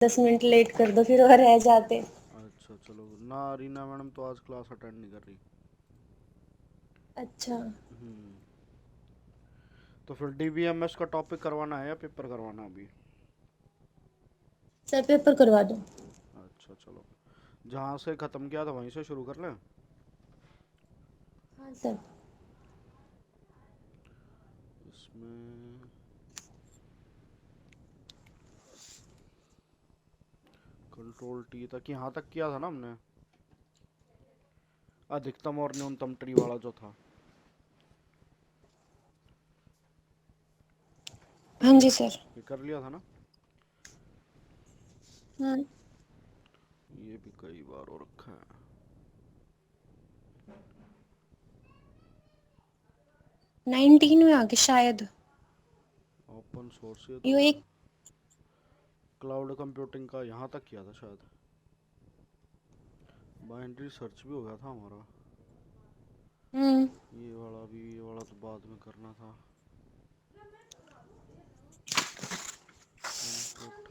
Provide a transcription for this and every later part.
10 minute late कर दो फिर वो रह जाते। अच्छा चलो ना, रीना मैडम तो आज क्लास अटेंड नहीं कर रही। अच्छा। हम्म। तो फिर डीबीएमएस का टॉपिक करवाना है या पेपर करवाना है अभी? सर पेपर करवा दो। अच्छा चलो, जहाँ से ख़त्म किया था वहीं से शुरू कर लें। हाँ सर। इसमें कंट्रोल टी तक, यहाँ तक किया था ना हमने, अधिकतम और न्यूनतम ट्री वाला जो था। हाँ ये जी सर। ये कर लिया था ना? हाँ। ये भी कई बार हो रखा है। 19 में आगे शायद। ओपन सोर्स ये तो यो एक। क्लाउड कंप्यूटिंग का यहाँ तक किया था शायद। बाइनरी सर्च भी हो गया था हमारा। हम्म। ये वाला भी, ये वाला तो बाद में करना था। इनपुट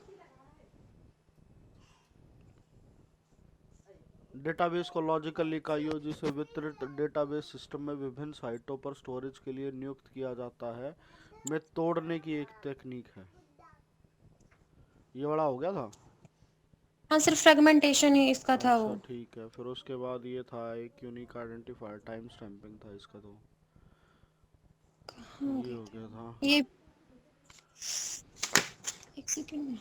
डेटाबेस को लॉजिकल इकाइयों जिसे वितरित डेटाबेस सिस्टम में विभिन्न साइटों पर स्टोरेज के लिए नियुक्त किया जाता है में तोड़ने की एक तकनीक है। ये वाला हो गया था। हाँ सर फ्रेगमेंटेशन ही इसका था अच्छा वो। ठीक है, फिर उसके बाद ये था एक यूनिक आइडेंटिफायर, टाइम स्टैंपिंग था इसका तो। कहाँ हो ये गए हो गया था। थे ये। एक सेकेंड में।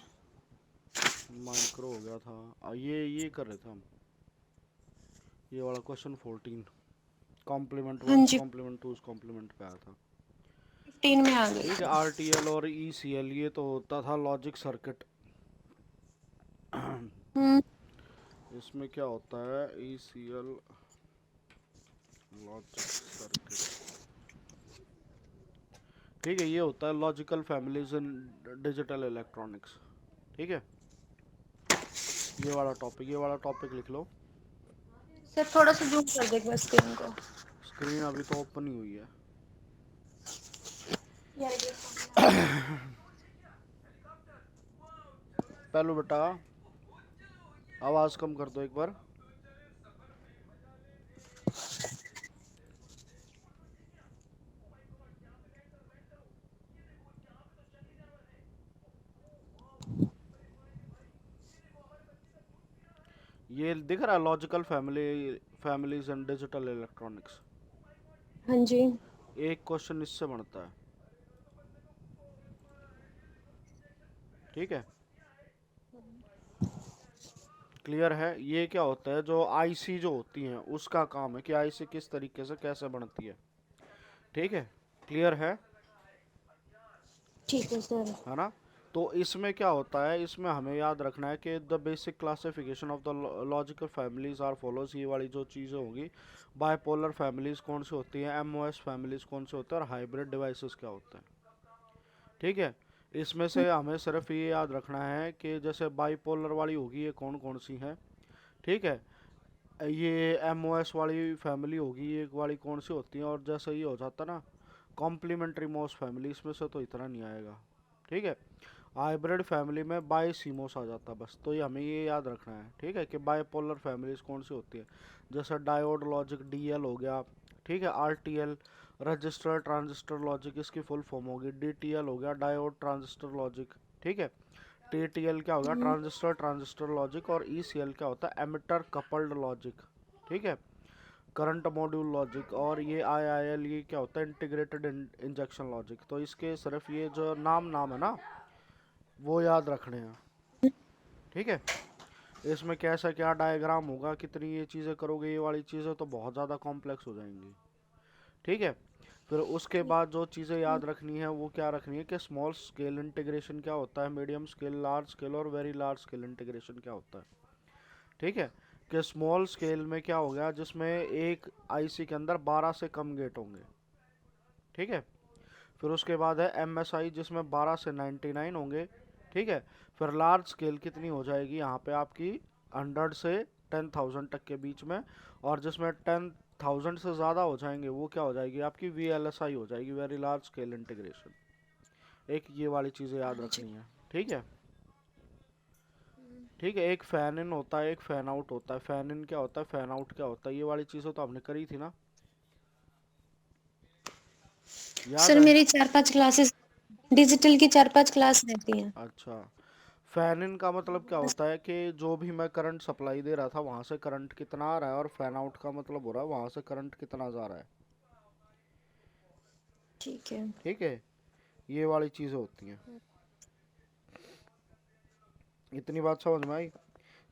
माइक्रो हो गया था। ये कर रहे थे हम, ये वाला क्वेश्चन 14, कॉम्प्लीमेंट हाँ वंस जी। कॉम्प्लीमेंट टूस कॉम्प्लीमेंट पे आया था। 15 में आ गए ठीक है, थे। आरटीएल और ईसीएल ये तो होता था लॉजिक सर्किट। हम्म। इसमें क्या होता है, ईसीएल लॉजिक सर्किट। ठीक है, ये होता है logical families in digital electronics. ठीक है, ये वाला टॉपिक लिख लो। सर थोड़ा सा जूम कर दे बस स्क्रीन को। स्क्रीन अभी तो ओपन ही हुई है। यार ये पहलू बेटा, आवाज़ कम कर दो एक बार। ये दिख रहा है logical families and digital electronics. हाँ जी। एक क्वेश्चन इससे बनता है। ठीक है, क्लियर है? ये क्या होता है, जो आईसी जो होती हैं उसका काम है कि आईसी किस तरीके से कैसे बनती है। ठीक है, क्लियर ठीक है सर। है ना? तो इसमें क्या होता है, इसमें हमें याद रखना है कि the basic classification of the logical families are follows. ये वाली जो चीज़ें होंगी, बायपोलर फैमिलीज कौन सी होती हैं, एमओएस फैमिलीज कौन से होते हैं, और हाइब्रिड डिवाइसेस क्या होते हैं। ठीक है, इसमें से हमें सिर्फ ये याद रखना है कि जैसे बाईपोलर वाली होगी ये कौन कौन सी हैं। ठीक है, ये एमओएस वाली फैमिली होगी ये वाली कौन सी होती हैं, और जैसे ये हो जाता ना कॉम्प्लीमेंट्री मोस फैमिली, इसमें से तो इतना नहीं आएगा। ठीक है, हाइब्रिड फैमिली में बाई सीमोस आ जाता है बस, तो ये हमें ये याद रखना है। ठीक है, कि बाईपोलर फैमिलीज कौन सी होती है, जैसे डायोड लॉजिक डीएल हो गया। ठीक है, आरटीएल रजिस्टर ट्रांजिस्टर लॉजिक इसकी फुल फॉर्म होगी, डीटीएल हो गया डायोड ट्रांजिस्टर लॉजिक। ठीक है, टीटीएल क्या होगा, ट्रांजिस्टर ट्रांजिस्टर लॉजिक, और ईसीएल क्या होता है, एमिटर कपल्ड लॉजिक। ठीक है, करंट मॉड्यूल लॉजिक, और ये आईआईएल ये क्या होता है, इंटीग्रेटेड इंजेक्शन लॉजिक। तो इसके सिर्फ ये जो नाम नाम है ना वो याद रखने हैं। ठीक है, इसमें कैसा क्या डायग्राम होगा, कितनी ये चीज़ें करोगे, ये वाली चीज़ें तो बहुत ज़्यादा कॉम्प्लेक्स हो जाएंगी। ठीक है, फिर उसके ठीक। बाद जो चीज़ें याद रखनी है वो क्या रखनी है कि स्मॉल स्केल इंटीग्रेशन क्या होता है, मीडियम स्केल, लार्ज स्केल और वेरी लार्ज स्केल इंटीग्रेशन क्या होता है। ठीक है, कि स्मॉल स्केल में क्या हो गया, जिसमें एक आईसी के अंदर 12 से कम गेट होंगे। ठीक है, फिर उसके बाद है एमएसआई जिसमें 12 से 99 होंगे। ठीक है, फिर लार्ज स्केल कितनी हो जाएगी यहाँ पे आपकी, 100 से 10,000 तक के बीच में, और जिसमें 10,000 से ज़्यादा हो जाएंगे वो क्या हो जाएगी आपकी, वीएलएसआई हो जाएगी, वेरी लार्ज स्केल इंटीग्रेशन। एक ये वाली चीज़ें याद हाँ जी। रखनी है। ठीक है, ठीक है, एक फैन इन होता है, एक फैन आउट होता है। फैन इन क्या होता है, फैन आउट क्या होता है, ये वाली चीज़ें तो हमने करी थी ना, याद सर है? मेरी 4-5 क्लासेस डिजिटल की 4-5 क्लास रहती हैं। अच्छा, फैन इन का मतलब क्या बस। होता है कि जो भी मैं करंट सप्लाई दे रहा था वहां से करंट कितना आ रहा है, और फैन आउट का मतलब हो रहा है वहां से करंट कितना जा रहा है। ठीक है। ठीक है, ये वाली चीज़ें होती हैं। इतनी बात समझ में आई?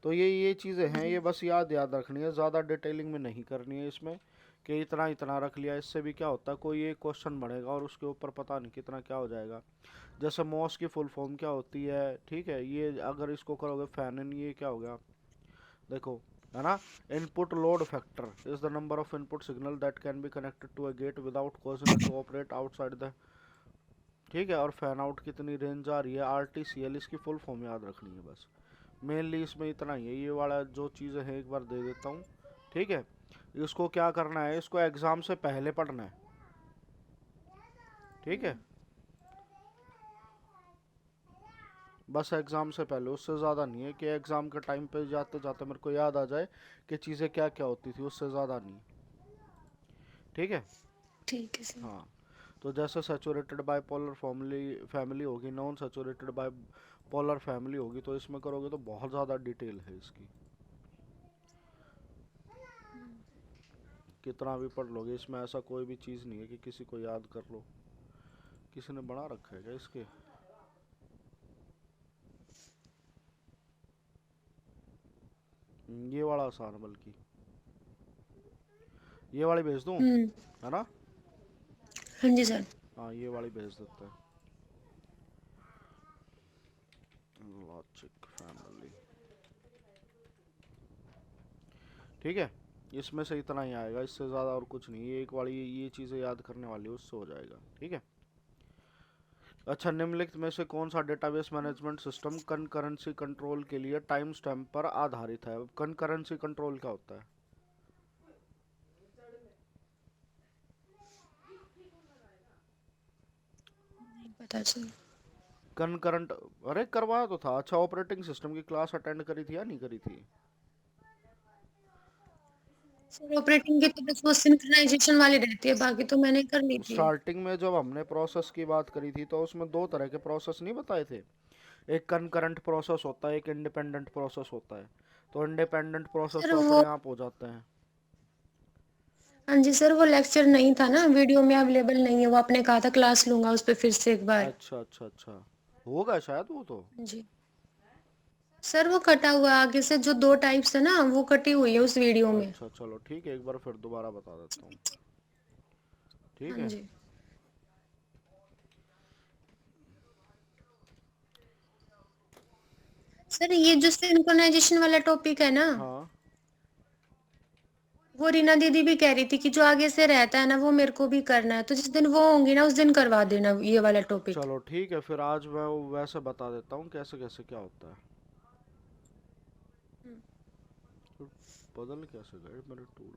तो ये चीज़ें हैं, जी। ये बस याद याद रखनी है, ज़्यादा डिटेलिंग में नहीं करनी है इसमें, कि इतना इतना रख लिया। इससे भी क्या होता है, कोई एक क्वेश्चन बढ़ेगा और उसके ऊपर पता नहीं कितना क्या हो जाएगा। जैसे मॉस की फुल फॉर्म क्या होती है, ठीक है, ये अगर इसको करोगे फैन इन, ये क्या हो गया, देखो, है ना? Input load factor is the number of input signal that can be connected to a gate without causing it to operate outside the, ठीक है। और फैन आउट कितनी रेंज आ रही है, आर टी सी एल, इसकी फुल फॉर्म याद रखनी है बस। मेनली इसमें इतना ही है, ये वाला जो चीज़ें हैं एक बार दे देता हूँ, ठीक है। इसको क्या करना है, इसको एग्ज़ाम से पहले पढ़ना है, ठीक है, बस एग्ज़ाम से पहले, उससे ज़्यादा नहीं है कि एग्ज़ाम के टाइम पे जाते जाते मेरे को याद आ जाए कि चीज़ें क्या क्या होती थी, उससे ज़्यादा नहीं, ठीक है। ठीक है सर। हाँ, तो जैसे सैचुरेटेड बाय पोलर फैमिली फैमिली होगी, नॉन सैचुरेटेड बाय पोलर फैमिली होगी, तो इसमें करोगे तो बहुत ज़्यादा डिटेल है इसकी, कितना भी पढ़ लोगे इसमें ऐसा कोई भी चीज़ नहीं है कि किसी को याद कर लो। किसी ने बना रखा है क्या इसके? ये वाला आसान है, बल्कि ये वाली भेज दूँ, हम्म। है ना? हाँ जी सर। हाँ, ये वाली भेज देते हैं, लॉजिक फैमिली, ठीक है। इसमें से इतना ही आएगा, इससे ज़्यादा और कुछ नहीं, ये एक वाली ये चीज़ें याद करने वाली है, उससे हो जाएगा, ठीक है। अच्छा, निम्नलिखित में से कौन सा database management system concurrency control के लिए टाइम स्टैम्प पर आधारित है? कनकरेंसी कंट्रोल क्या होता है? नहीं पता सर। कनकरंट, अरे करवाया तो था। अच्छा, ऑपरेटिंग सिस्टम की क्लास अटेंड करी थी या नहीं करी थी? सर ऑपरेटिंग की तो बस वो सिंक्रोनाइजेशन वाली रहती है, बाकी तो मैंने कर ली थी। स्टार्टिंग में जब हमने प्रोसेस की बात करी थी तो उसमें दो तरह के प्रोसेस नहीं बताए थे, एक कनकरंट प्रोसेस होता है, एक इंडिपेंडेंट प्रोसेस होता है। तो इंडिपेंडेंट प्रोसेस सर तो वो, अपने आप हो जाते हैं। हाँ जी सर, वो लेक्चर नहीं था ना, वीडियो में अवेलेबल नहीं है, वो आपने कहा था क्लास लूंगा उस पर फिर से एक बार। अच्छा अच्छा अच्छा, होगा शायद वो तो। जी सर, वो कटा हुआ है आगे से, जो 2 टाइप्स है ना वो कटी हुई है उस वीडियो में। अच्छा चलो ठीक है, एक बार फिर दोबारा बता देता हूँ, ठीक हाँ है। जी सर, ये जो सिंक्रोनाइजेशन वाला टॉपिक है ना, हाँ वो रीना दीदी भी कह रही थी कि जो आगे से रहता है ना वो मेरे को भी करना है, तो जिस दिन वो होंगी ना उस दिन करवा देना ये वाला टॉपिक। चलो ठीक है, फिर आज मैं वो वैसे बता देता हूँ कैसे कैसे क्या होता है। फिर बदल कैसे गए मेरे टूल?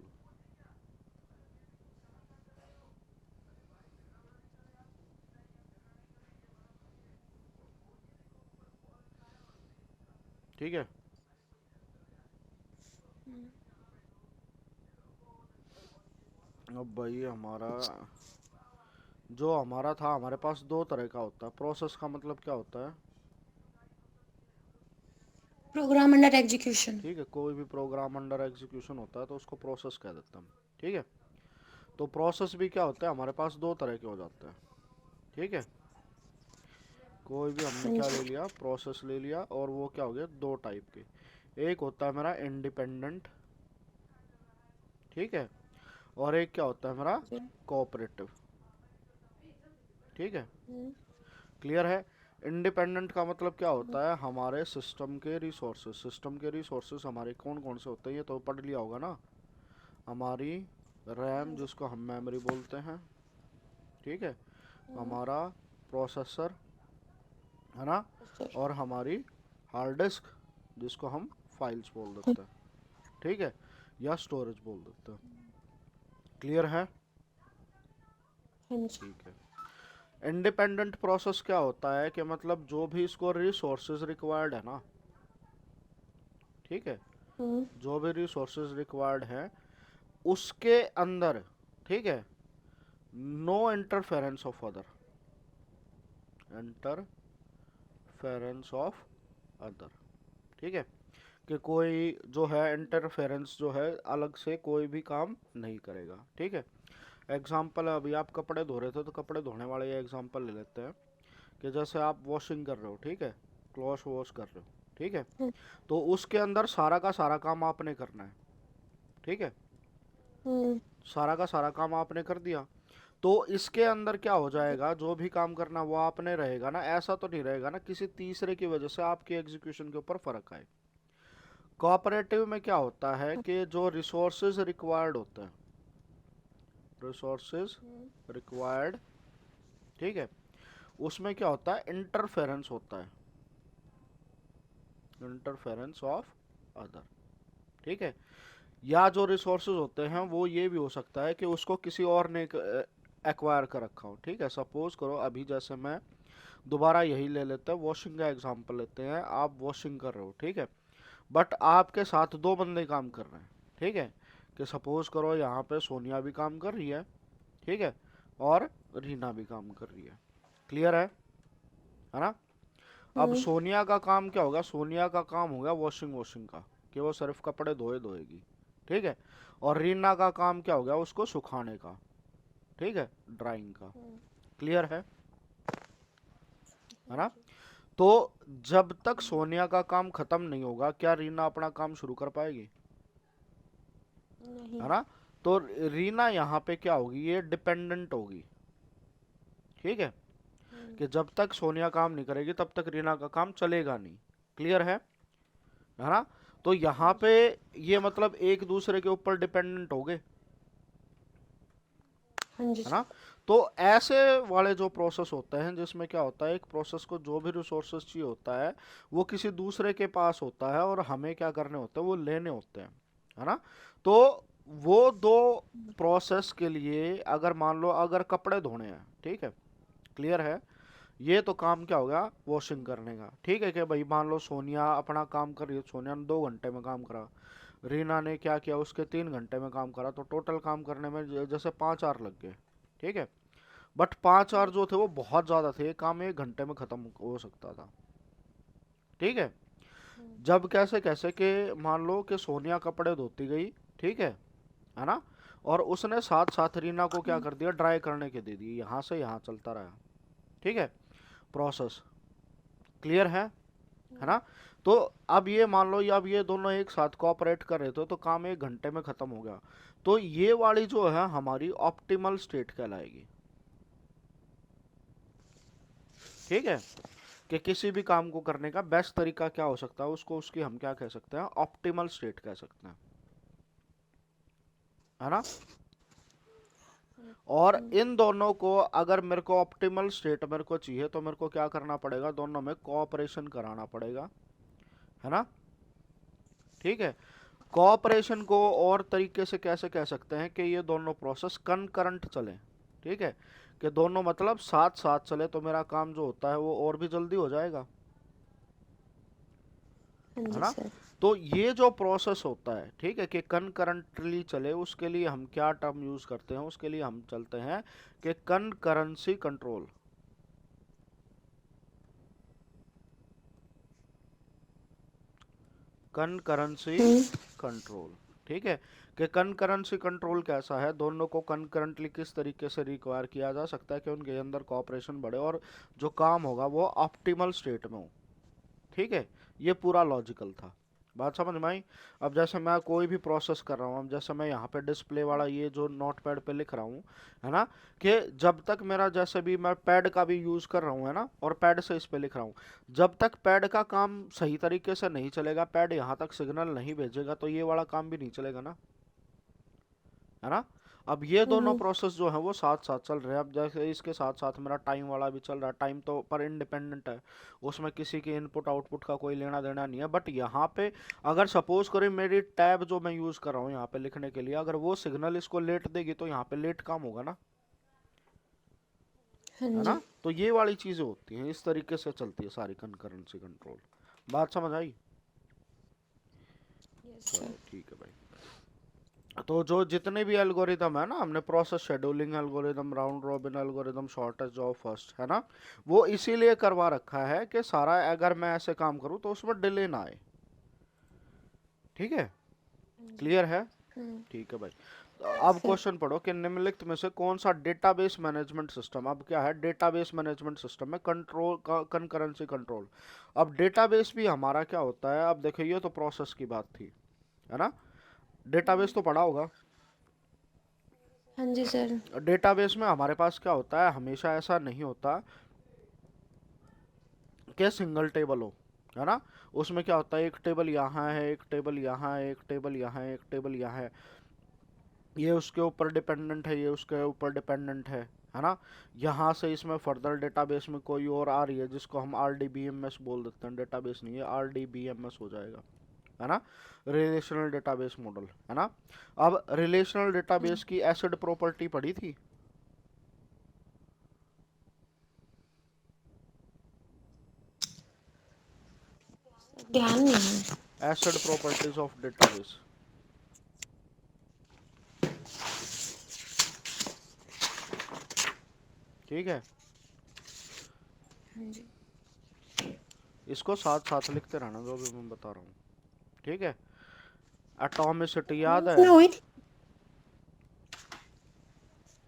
ठीक है, अब भाई हमारा जो हमारा था, हमारे पास दो तरह का होता है। प्रोसेस का मतलब क्या होता है? Program under execution. ठीक है, कोई भी प्रोग्राम अंडर एग्जीक्यूशन होता है तो उसको प्रोसेस कह देते हैं हम, ठीक है। तो प्रोसेस भी क्या होता है, हमारे पास दो तरह के हो जाते हैं, ठीक है। कोई भी हमने हाँ क्या ले जी। लिया, प्रोसेस ले लिया, और वो क्या हो गया, दो टाइप के। एक होता है मेरा इंडिपेंडेंट, ठीक है, और एक क्या होता है मेरा कोऑपरेटिव, ठीक है। हम्म। क्लियर है? इंडिपेंडेंट का मतलब क्या होता है, हमारे सिस्टम के रिसोर्सेज, सिस्टम के रिसोर्सेज हमारे कौन कौन से होते हैं, ये तो पढ़ लिया होगा ना। हमारी रैम, जिसको हम मेमोरी बोलते हैं, ठीक है, हमारा प्रोसेसर, है ना, और हमारी हार्ड डिस्क, जिसको हम फाइल्स बोल देते हैं, ठीक है, या स्टोरेज बोल देते हैं। क्लियर है? हाँ जी। ठीक है। इंडिपेंडेंट प्रोसेस क्या होता है कि मतलब जो भी इसको रिसोर्सेज रिक्वायर्ड है ना, ठीक है, हम्म। जो भी रिसोर्सेज रिक्वायर्ड हैं उसके अंदर, ठीक है, no interference of other, interference of other, ठीक है, कि कोई जो है इंटरफेरेंस जो है अलग से कोई भी काम नहीं करेगा, ठीक है। एग्जाम्पल, अभी आप कपड़े धो रहे थे तो कपड़े धोने वाले ये एग्जाम्पल ले लेते हैं कि जैसे आप वॉशिंग कर रहे हो, ठीक है, क्लॉथ वॉश कर रहे हो, ठीक है, हम्म। तो उसके अंदर सारा का सारा काम आपने करना है, ठीक है, हम्म। सारा का सारा काम आपने कर दिया, तो इसके अंदर क्या हो जाएगा, जो भी काम करना वो आपने रहेगा ना, ऐसा तो नहीं रहेगा ना किसी तीसरे की वजह से आपके एग्जीक्यूशन के ऊपर फर्क आए। कोऑपरेटिव में क्या होता है कि जो रिसोर्सेज रिक्वायर्ड होते हैं, रिसोर्सेज रिक्वायर्ड, ठीक है, उसमें क्या होता है, इंटरफेरेंस होता है, इंटरफेरेंस ऑफ अदर, ठीक है, या जो रिसोर्सेज होते हैं वो ये भी हो सकता है कि उसको किसी और ने एक्वायर कर रखा हो, ठीक है। सपोज करो अभी जैसे मैं दोबारा यही ले लेते हैं, वॉशिंग का एग्जांपल लेते हैं, आप वॉशिंग कर रहे हो, ठीक है, बट आपके साथ दो बंदे काम कर रहे हैं, ठीक है, कि सपोज करो यहाँ पे सोनिया भी काम कर रही है, ठीक है, और रीना भी काम कर रही है, क्लियर है ना। अब हम्म। सोनिया का काम क्या होगा, सोनिया का काम होगा वॉशिंग वॉशिंग का, कि वो सिर्फ कपड़े धोए धोएगी, ठीक है, और रीना का काम क्या होगा, उसको सुखाने का, ठीक है, ड्राइंग का, क्लियर है ना। तो जब तक सोनिया का काम खत्म नहीं होगा क्या रीना अपना काम शुरू कर पाएगी, नहीं। है ना। तो रीना यहाँ पे क्या होगी, ये डिपेंडेंट होगी, ठीक है, कि जब तक सोनिया काम नहीं करेगी तब तक रीना का काम चलेगा नहीं, क्लियर है ना। तो यहाँ पे ये मतलब एक दूसरे के ऊपर डिपेंडेंट हो गए, हाँ जी है ना। सर। तो ऐसे वाले जो प्रोसेस होते हैं जिसमें क्या होता है, एक प्रोसेस को जो भी रिसोर्सेस चाहिए होता है वो किसी दूसरे के पास होता है और हमें क्या करने होते हैं, वो लेने होते हैं, है ना। तो वो दो प्रोसेस के लिए अगर मान लो अगर कपड़े धोने हैं, ठीक है, क्लियर है, ये तो काम क्या होगा, वॉशिंग करने का, ठीक है, कि भाई मान लो सोनिया अपना काम कर रही है, सोनिया ने 2 घंटे में काम करा, रीना ने क्या किया, उसके 3 घंटे में काम करा, तो टोटल काम करने में जैसे 5 आवर लग गए, ठीक है, बट 5 आवर जो थे वो बहुत ज्यादा थे, काम 1 घंटे में खत्म हो सकता था, ठीक है। जब कैसे कैसे कि मान लो कि सोनिया कपड़े धोती गई, ठीक है ना, और उसने साथ साथ रीना को क्या कर दिया, ड्राई करने के दे दिए, यहाँ से यहाँ चलता रहा, ठीक है, प्रोसेस, क्लियर है ना। तो अब ये मान लो, या अब ये दोनों एक साथ कोऑपरेट कर रहे थे तो काम 1 घंटे में खत्म हो गया, तो ये वाली जो है हमारी ऑप्टिमल स्टेट कहलाएगी, ठीक है, कि किसी भी काम को करने का बेस्ट तरीका क्या हो सकता है, उसको उसकी हम क्या कह सकते हैं, ऑप्टिमल स्टेट कह सकते हैं, है ना। और इन दोनों को अगर मेरे को ऑप्टिमल स्टेट मेरे को चाहिए तो मेरे को क्या करना पड़ेगा, दोनों में कोऑपरेशन कराना पड़ेगा, है ना, ठीक है। कोऑपरेशन को और तरीके से कैसे कह सकते हैं कि ये दोनों प्रोसेस कनकरंट चले, ठीक है, कि दोनों मतलब साथ साथ चले तो मेरा काम जो होता है वो और भी जल्दी हो जाएगा, हाँ है जी ना। सर। तो ये जो प्रोसेस होता है, ठीक है, कि कनकरंटली चले, उसके लिए हम क्या टर्म यूज करते हैं, उसके लिए हम चलते हैं कि कनकरेंसी कंट्रोल, कनकरेंसी हम्म। कंट्रोल, ठीक है, कि कनकरेंसी कंट्रोल कैसा है, दोनों को कनकरेंटली किस तरीके से रिक्वायर किया जा सकता है कि उनके अंदर कोऑपरेशन बढ़े और जो काम होगा वो ऑप्टिमल स्टेट में हो, ठीक है। ये पूरा लॉजिकल था, बात समझ में आई। अब जैसे मैं कोई भी प्रोसेस कर रहा हूँ, अब जैसे मैं यहाँ पे डिस्प्ले वाला ये जो नोट पैड पे लिख रहा हूँ, है ना, कि जब तक मेरा जैसे भी मैं पैड का भी यूज़ कर रहा हूँ, है ना, और पैड से इस पे लिख रहा हूँ, जब तक पैड का काम सही तरीके से नहीं चलेगा, पैड यहाँ तक सिग्नल नहीं भेजेगा तो ये वाला काम भी नहीं चलेगा ना, है ना। अब ये दोनों हम्म। प्रोसेस जो है वो साथ साथ चल रहे हैं, अब जैसे इसके साथ साथ मेरा टाइम वाला भी चल रहा है, टाइम तो पर इंडिपेंडेंट है, उसमें किसी की इनपुट आउटपुट का कोई लेना देना नहीं है, बट यहाँ पे अगर सपोज करें मेरी टैब जो मैं यूज़ कर रहा हूँ यहाँ पे लिखने के लिए, अगर वो सिग्नल इसको लेट देगी तो यहाँ पे लेट काम होगा ना, हाँ है ना। जी। तो ये वाली चीज़ें होती हैं, इस तरीके से चलती है सारी कंकरेंसी कंट्रोल, बात समझ आई। चलो ठीक है भाई। तो जो जितने भी एल्गोरिदम है ना, हमने process scheduling algorithm, round robin algorithm, shortest job first, है ना, वो इसीलिए करवा रखा है कि सारा अगर मैं ऐसे काम करूँ तो उसमें डिले ना आए। ठीक है, क्लियर है? ठीक है भाई। तो अब सर। क्वेश्चन पढ़ो कि निम्नलिखित में से कौन सा डेटाबेस मैनेजमेंट सिस्टम, अब क्या है डेटाबेस मैनेजमेंट सिस्टम में कंट्रोल कंकरेंसी कंट्रोल। अब डेटाबेस भी हमारा क्या होता है, अब देखो ये तो प्रोसेस की बात थी, है ना, डेटाबेस तो पढ़ा होगा। हाँ जी सर। डेटाबेस में हमारे पास क्या होता है, हमेशा ऐसा नहीं होता कि सिंगल टेबल हो, है ना। उसमें क्या होता है, एक टेबल यहाँ है, एक टेबल यहाँ है, एक टेबल यहाँ है, एक टेबल यहाँ है, ये उसके ऊपर डिपेंडेंट है, ये उसके ऊपर डिपेंडेंट है ना। यहाँ से इसमें फर्दर डेटाबेस में कोई और आ रही है जिसको हम R D B M S बोल देते हैं, डेटाबेस नहीं है, R D B M S हो जाएगा, है ना, रिलेशनल डेटाबेस मॉडल, है ना। अब रिलेशनल डेटाबेस की एसिड प्रॉपर्टी पढ़ी थी, ध्यान नहीं है। Acid properties of database. ठीक है, हाँ जी। इसको साथ साथ लिखते रहना जो भी मैं बता रहा हूँ। ठीक है, एटॉमिसिटी याद है, उसमें हुई थी।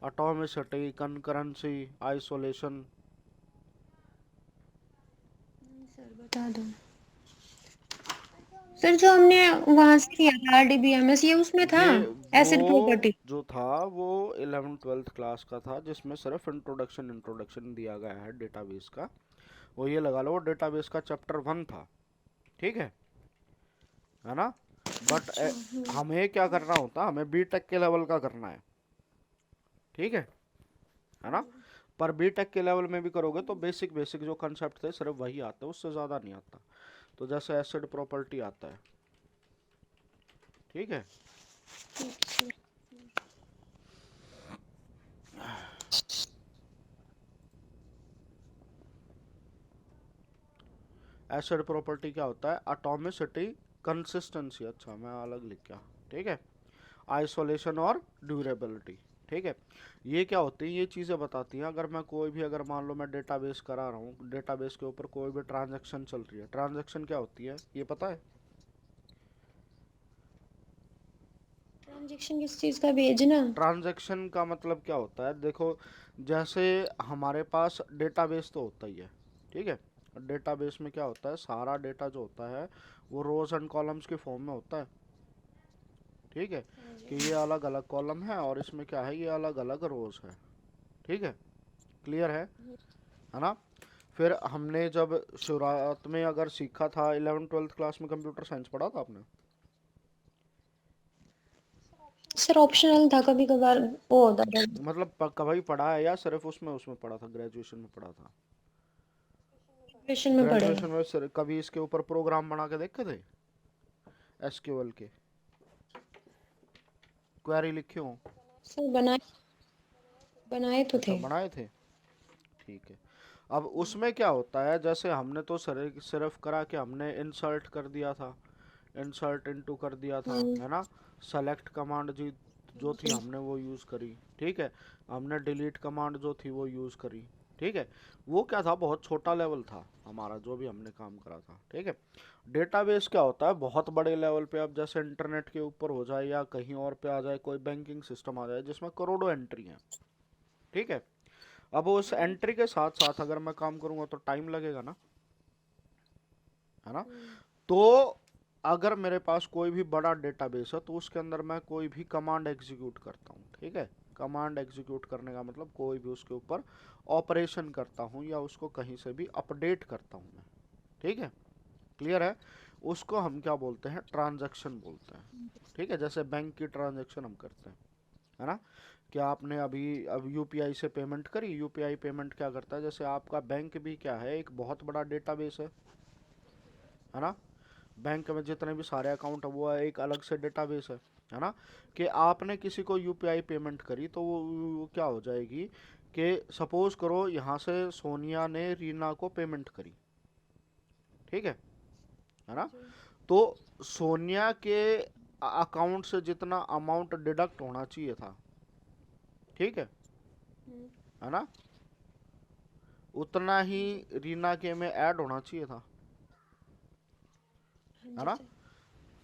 Atomicity, concurrency, isolation. सर बता दो। सर जो हमने वहां से किया था आरडीबीएमएस, ये उसमें था ये वो एसिड प्रॉपर्टी। जो था वो 11th 12th क्लास का था, जिसमें सिर्फ इंट्रोडक्शन इंट्रोडक्शन दिया गया है डेटाबेस का। वो ये लगा लो, वो डेटाबेस का चैप्टर 1 था। ठीक है ना। बट अच्छा। हमें क्या करना होता, हमें बीटेक के लेवल का करना है। ठीक है ना। पर बीटेक के लेवल में भी करोगे तो बेसिक बेसिक जो कंसेप्ट थे सिर्फ वही आते हैं, उससे ज़्यादा नहीं आता। तो जैसे एसिड प्रॉपर्टी आता है, ठीक है। एसिड प्रॉपर्टी क्या होता है, एटॉमिसिटी, कंसिस्टेंसी, अच्छा मैं अलग लिख गया, ठीक है, आइसोलेशन और ड्यूरेबिलिटी। ठीक है, ये क्या होती है, ये चीज़ें बताती हैं। अगर मैं कोई भी, अगर मान लो मैं डेटाबेस करा रहा हूँ, डेटाबेस के ऊपर कोई भी ट्रांजैक्शन चल रही है, ट्रांजैक्शन क्या होती है ये पता है? ट्रांजेक्शन किस चीज का, भेजना? ट्रांजैक्शन का मतलब क्या होता है, देखो, जैसे हमारे पास डेटाबेस तो होता ही है, ठीक है। डेटाबेस में क्या होता है, सारा डेटा जो होता है वो रोज एंड कॉलम्स के फॉर्म में होता है। ठीक है, कि ये अलग अलग कॉलम है और इसमें क्या है, ये अलग अलग रोज है। ठीक है, क्लियर है ना। फिर हमने जब शुरुआत में अगर सीखा था 11th 12th क्लास में, कंप्यूटर साइंस पढ़ा था आपने? सर ऑप्शनल था, कभी कभार वो होता था। मतलब कभी पढ़ा है या सिर्फ उसमें उसमें पढ़ा था, ग्रेजुएशन में पढ़ा था? ग्रेजुएशन में पढ़े। ग्रेजुएशन में कभी इसके ऊपर प्रोग्राम बना के देखे थे, एसक्यूएल के क्वेरी लिखे हो? सर बनाए, बनाए तो अच्छा थे। बनाए थे, ठीक है। अब उसमें क्या होता है, जैसे हमने तो सिर्फ करा कि हमने इंसर्ट कर दिया था, इंसर्ट इनटू कर दिया था, है ना। सेलेक्ट कमांड जी जो थी जी। हमने वो यूज़ करी, ठीक है। हमने डिलीट कमांड जो थी वो यूज़ करी, ठीक है। वो क्या था, बहुत छोटा लेवल था हमारा जो भी हमने काम करा था, ठीक है। डेटाबेस क्या होता है, बहुत बड़े लेवल पे, अब जैसे इंटरनेट के ऊपर हो जाए या कहीं और पे आ जाए, कोई बैंकिंग सिस्टम आ जाए जिसमें करोड़ों एंट्री हैं, ठीक है। अब उस एंट्री के साथ साथ अगर मैं काम करूंगा तो टाइम लगेगा ना, है ना। तो अगर मेरे पास कोई भी बड़ा डेटाबेस है तो उसके अंदर मैं कोई भी कमांड एग्जीक्यूट करता हूँ, ठीक है। कमांड एग्जीक्यूट करने का मतलब कोई भी उसके ऊपर ऑपरेशन करता हूँ या उसको कहीं से भी अपडेट करता हूँ मैं, ठीक है, क्लियर है। उसको हम क्या बोलते हैं, ट्रांजैक्शन बोलते हैं, ठीक है। जैसे बैंक की ट्रांजैक्शन हम करते हैं, है ना। क्या आपने अभी अब यूपीआई से पेमेंट करी, यूपीआई पेमेंट क्या करता है, जैसे आपका बैंक भी क्या है, एक बहुत बड़ा डेटाबेस है ना। बैंक में जितने भी सारे अकाउंट है वो एक अलग से डेटाबेस है ना। कि आपने किसी को यूपीआई पेमेंट करी तो वो क्या हो जाएगी, कि सपोज करो यहाँ से सोनिया ने रीना को पेमेंट करी, ठीक है ना। तो सोनिया के अकाउंट से जितना अमाउंट डिडक्ट होना चाहिए था, ठीक है ना, उतना ही रीना के में ऐड होना चाहिए था, हाँ है जी ना। सर।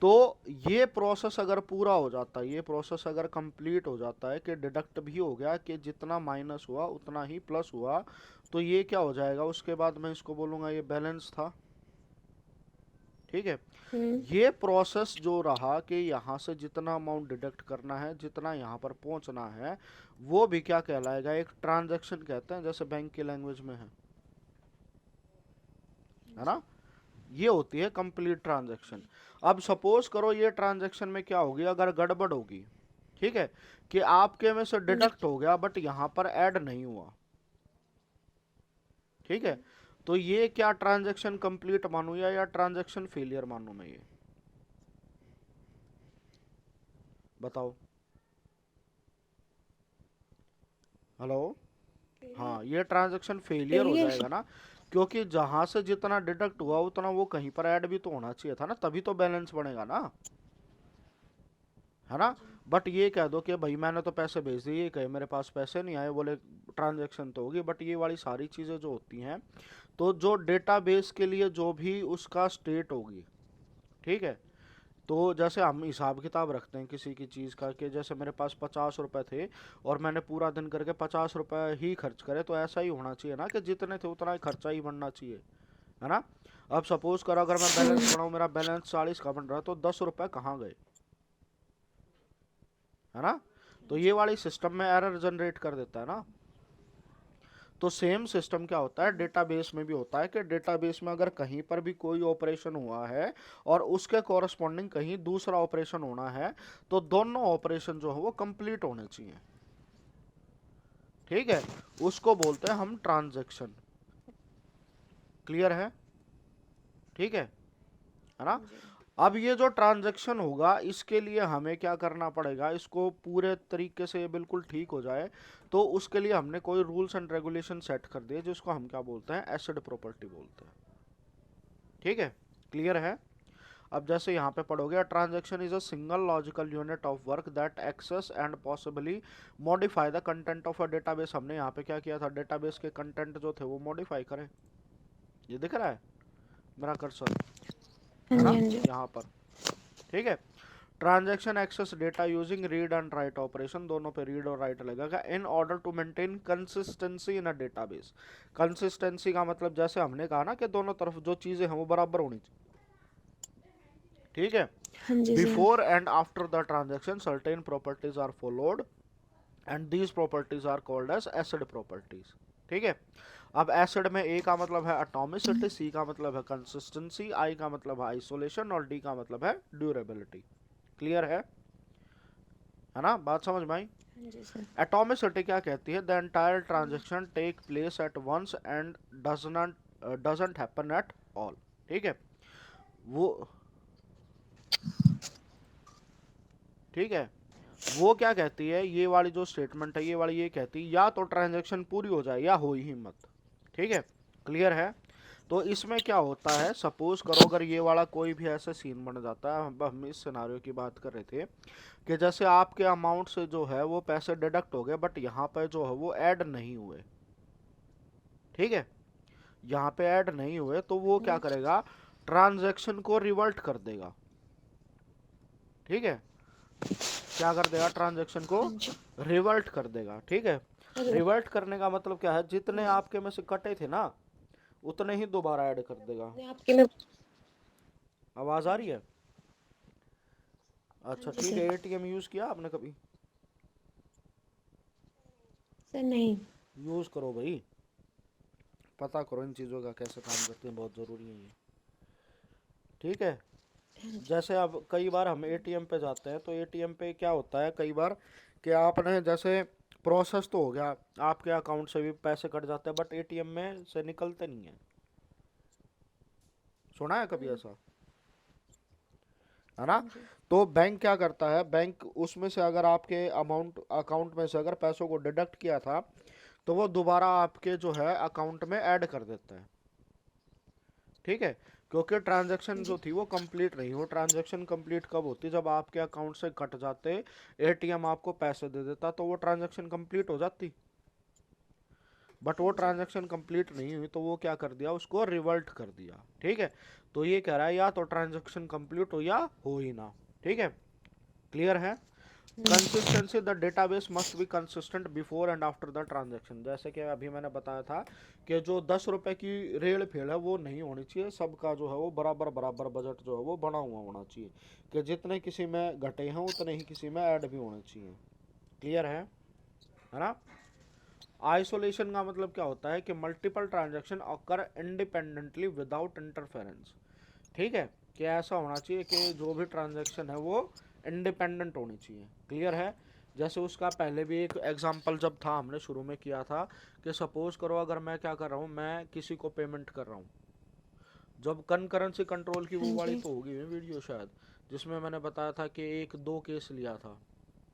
तो ये प्रोसेस अगर पूरा हो जाता है, ये प्रोसेस अगर कंप्लीट हो जाता है कि डिडक्ट भी हो गया, कि जितना माइनस हुआ उतना ही प्लस हुआ, तो ये क्या हो जाएगा, उसके बाद मैं इसको बोलूँगा ये बैलेंस था, ठीक है। हम्म। ये प्रोसेस जो रहा कि यहाँ से जितना अमाउंट डिडक्ट करना है, जितना यहाँ पर पहुँचना है, वो भी क्या कहलाएगा, एक ट्रांजैक्शन कहते हैं, जैसे बैंक की लैंग्वेज में है ना। ये होती है कंप्लीट ट्रांजैक्शन। अब सपोज करो ये ट्रांजैक्शन में क्या होगी, अगर गड़बड़ होगी, ठीक है, कि आपके में से हाँ जी। डिडक्ट हो गया बट यहाँ पर ऐड नहीं हुआ, ठीक है, तो ये क्या ट्रांजैक्शन कंप्लीट मानूं या ट्रांजैक्शन फेलियर मानूं मैं, ये बताओ। हेलो। हाँ, ये ट्रांजैक्शन फेलियर हो फेलियर। जाएगा ना, क्योंकि जहां से जितना डिडक्ट हुआ उतना वो कहीं पर ऐड भी तो होना चाहिए था ना, तभी तो बैलेंस बनेगा ना, है ना। बट ये कह दो कि भाई मैंने तो पैसे भेज दिए, ये कहे मेरे पास पैसे नहीं आए, बोले ट्रांजैक्शन तो होगी, बट ये वाली सारी चीज़ें जो होती हैं, तो जो डेटाबेस के लिए जो भी उसका स्टेट होगी, ठीक है, तो जैसे हम हिसाब किताब रखते हैं किसी की चीज़ का, कि जैसे मेरे पास 50 रुपए थे और मैंने पूरा दिन करके 50 रुपए ही खर्च करे, तो ऐसा ही होना चाहिए ना कि जितने थे उतना ही खर्चा ही बनना चाहिए, है ना। अब सपोज करो अगर मैं बैलेंस बनाऊँ, मेरा बैलेंस 40 का बन रहा है, तो 10 रुपए कहाँ गए, है ना। तो ये वाली सिस्टम में एरर जनरेट कर देता है ना। तो सेम सिस्टम क्या होता है डेटाबेस में भी होता है, कि डेटाबेस में अगर कहीं पर भी कोई ऑपरेशन हुआ है और उसके कॉरस्पॉन्डिंग कहीं दूसरा ऑपरेशन होना है, तो दोनों ऑपरेशन जो है वो कंप्लीट होने चाहिए, ठीक है, उसको बोलते हैं हम ट्रांजैक्शन। क्लियर है, ठीक है ना। हाँ जी। अब ये जो ट्रांजैक्शन होगा, इसके लिए हमें क्या करना पड़ेगा, इसको पूरे तरीके से ये बिल्कुल ठीक हो जाए, तो उसके लिए हमने कोई रूल्स एंड रेगुलेशन सेट कर दिए, जिसको हम क्या बोलते हैं, एसिड प्रॉपर्टी बोलते हैं, ठीक है। क्लियर है। अब जैसे यहाँ पे पढ़ोगे, transaction is a single logical unit of work that access and possibly modify the content of a database. हमने यहाँ पे क्या किया था, डेटाबेस के कंटेंट जो थे वो मॉडिफाई करें, ये दिख रहा है मेरा कर्सर, हाँ है जी। ना, हाँ जी। यहाँ पर, ठीक है। Transaction access data using read and write operation, दोनों पे रीड और राइट लगेगा, in order to maintain consistency in a database. Consistency का मतलब जैसे हमने कहा ना कि दोनों तरफ जो चीजें हैं वो बराबर होनी चाहिए, ठीक है। हाँ जी sir. Before and after the transaction certain properties are followed and these properties are called as acid properties, ठीक है। अब एसिड में ए का मतलब है एटॉमिसिटी, सी का मतलब है कंसिस्टेंसी, आई का मतलब है आइसोलेशन और डी का मतलब है ड्यूरेबिलिटी। क्लियर है ना, बात समझ में आई। हाँ जी सर। एटॉमिसिटी क्या कहती है, the entire transaction take place at once and doesn't happen at all, ठीक है, वो, ठीक है, वो क्या कहती है, ये वाली जो स्टेटमेंट है, ये वाली ये कहती है या तो ट्रांजैक्शन पूरी हो जाए या हो ही मत, ठीक है। क्लियर है। तो इसमें क्या होता है, सपोज करो अगर ये वाला कोई भी ऐसा सीन बन जाता है, हम इस सिनारियो की बात कर रहे थे, कि जैसे आपके अमाउंट से जो है वो पैसे डिडक्ट हो गए, बट यहाँ पे जो है वो ऐड नहीं हुए, ठीक है, यहाँ पे ऐड नहीं हुए, तो वो क्या करेगा, ट्रांजैक्शन को रिवर्ट कर देगा, ठीक है, क्या कर देगा, ट्रांजैक्शन को हाँ जी। रिवर्ट कर देगा, ठीक है। अरे। रिवर्ट करने का मतलब क्या है, जितने हाँ जी। आपके में से कटे थे ना, उतने ही दोबारा ऐड कर देगा। मैं आपके में। आवाज आ हाँ रही जी। है। हाँ अच्छा जी ठीक सर। है, एटीएम यूज किया आपने कभी। सर नहीं। यूज करो भाई, पता करो इन चीज़ों का कैसे काम करते हैं, बहुत ज़रूरी है ये, ठीक है। हाँ जी। जैसे अब कई बार हम एटीएम पे जाते हैं, तो एटीएम पे क्या होता है कई बार, कि आपने जैसे प्रोसेस तो हो गया, आपके अकाउंट से भी पैसे कट जाते हैं, बट एटीएम में से निकलते नहीं है। सुना है कभी ऐसा, है ना। हाँ जी। तो बैंक क्या करता है, बैंक उसमें से अगर आपके अमाउंट अकाउंट में से अगर पैसों को डिडक्ट किया था, तो वो दोबारा आपके जो है अकाउंट में ऐड कर देता है, ठीक है। क्योंकि ट्रांजैक्शन जो जी। थी वो कंप्लीट नहीं हो। ट्रांजैक्शन कंप्लीट कब होती, जब आपके अकाउंट से कट जाते, एटीएम आपको पैसे दे देता, तो वो ट्रांजैक्शन कंप्लीट हो जाती। बट वो हाँ जी। ट्रांजैक्शन कंप्लीट नहीं हुई तो वो क्या कर दिया, उसको रिवर्ट कर दिया। ठीक है, तो ये कह रहा है या तो ट्रांजैक्शन कंप्लीट हो या हो ही ना। ठीक है, क्लियर है। Consistency, the database must be consistent before and after the transaction. जैसे कि अभी मैंने बताया था कि जो 10 रुपए की रेल फेल है वो नहीं होनी चाहिए, सबका जो है वो बराबर बराबर बजट जो है वो बना हुआ होना चाहिए, कि जितने किसी में घटे हैं उतने ही किसी में ऐड भी होने चाहिए। क्लियर है ना। आइसोलेशन का मतलब क्या होता है कि मल्टीपल ट्रांजैक्शन अकर इंडिपेंडेंटली विदाउट इंटरफेरेंस। ठीक है, कि ऐसा होना चाहिए कि जो भी ट्रांजैक्शन है वो इंडिपेंडेंट होनी चाहिए। क्लियर है। जैसे उसका पहले भी एक एग्जांपल जब था, हमने शुरू में किया था कि सपोज करो अगर मैं क्या कर रहा हूँ, मैं किसी को पेमेंट कर रहा हूँ, जब करेंसी कंट्रोल की हाँ वो वाली जी। तो होगी वीडियो शायद, जिसमें मैंने बताया था कि एक दो केस लिया था।